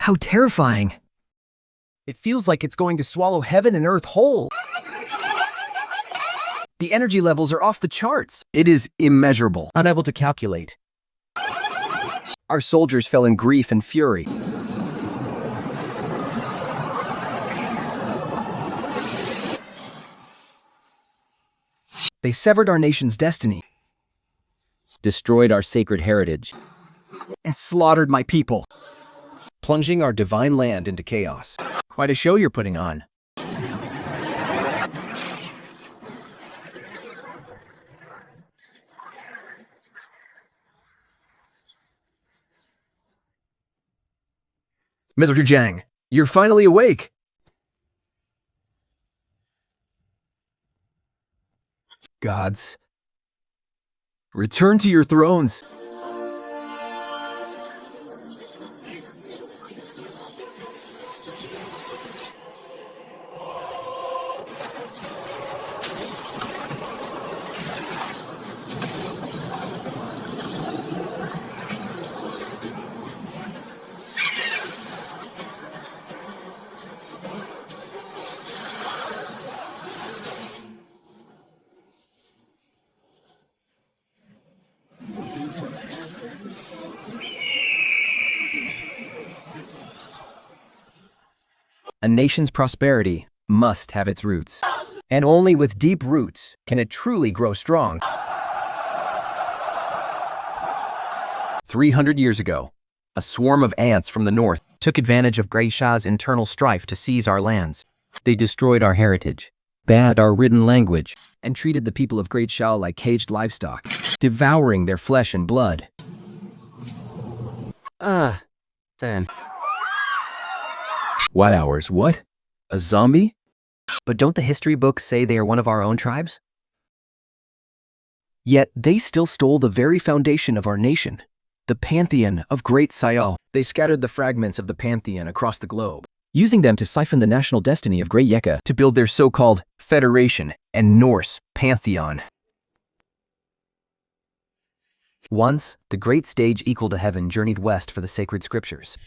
How terrifying. It feels like it's going to swallow heaven and earth whole. The energy levels are off the charts. It is immeasurable. Unable to calculate. Our soldiers fell in grief and fury. They severed our nation's destiny Destroyed our sacred heritage. and slaughtered my people, plunging our divine land into chaos. Quite a show you're putting on. Mr. Zhang, you're finally awake. Gods, return to your thrones. A nation's prosperity must have its roots. And only with deep roots can it truly grow strong. 300 years ago, a swarm of ants from the north Took advantage of Great Sha's internal strife to seize our lands. They destroyed our heritage, banned our written language, And treated the people of Great Shao like caged livestock, devouring their flesh and blood. Then. What hours? What? A zombie? But don't the history books say they are one of our own tribes? Yet they still stole the very foundation of our nation, the pantheon of Great Xiao. They scattered the fragments of the pantheon across the globe, Using them to siphon the national destiny of Great Yeka. To build their so-called Federation and Norse Pantheon. Once, the great stage equal to heaven journeyed west for the sacred scriptures.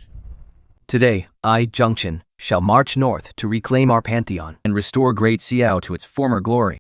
Today, I, Junction, shall march north to reclaim our pantheon And restore great Xiao to its former glory.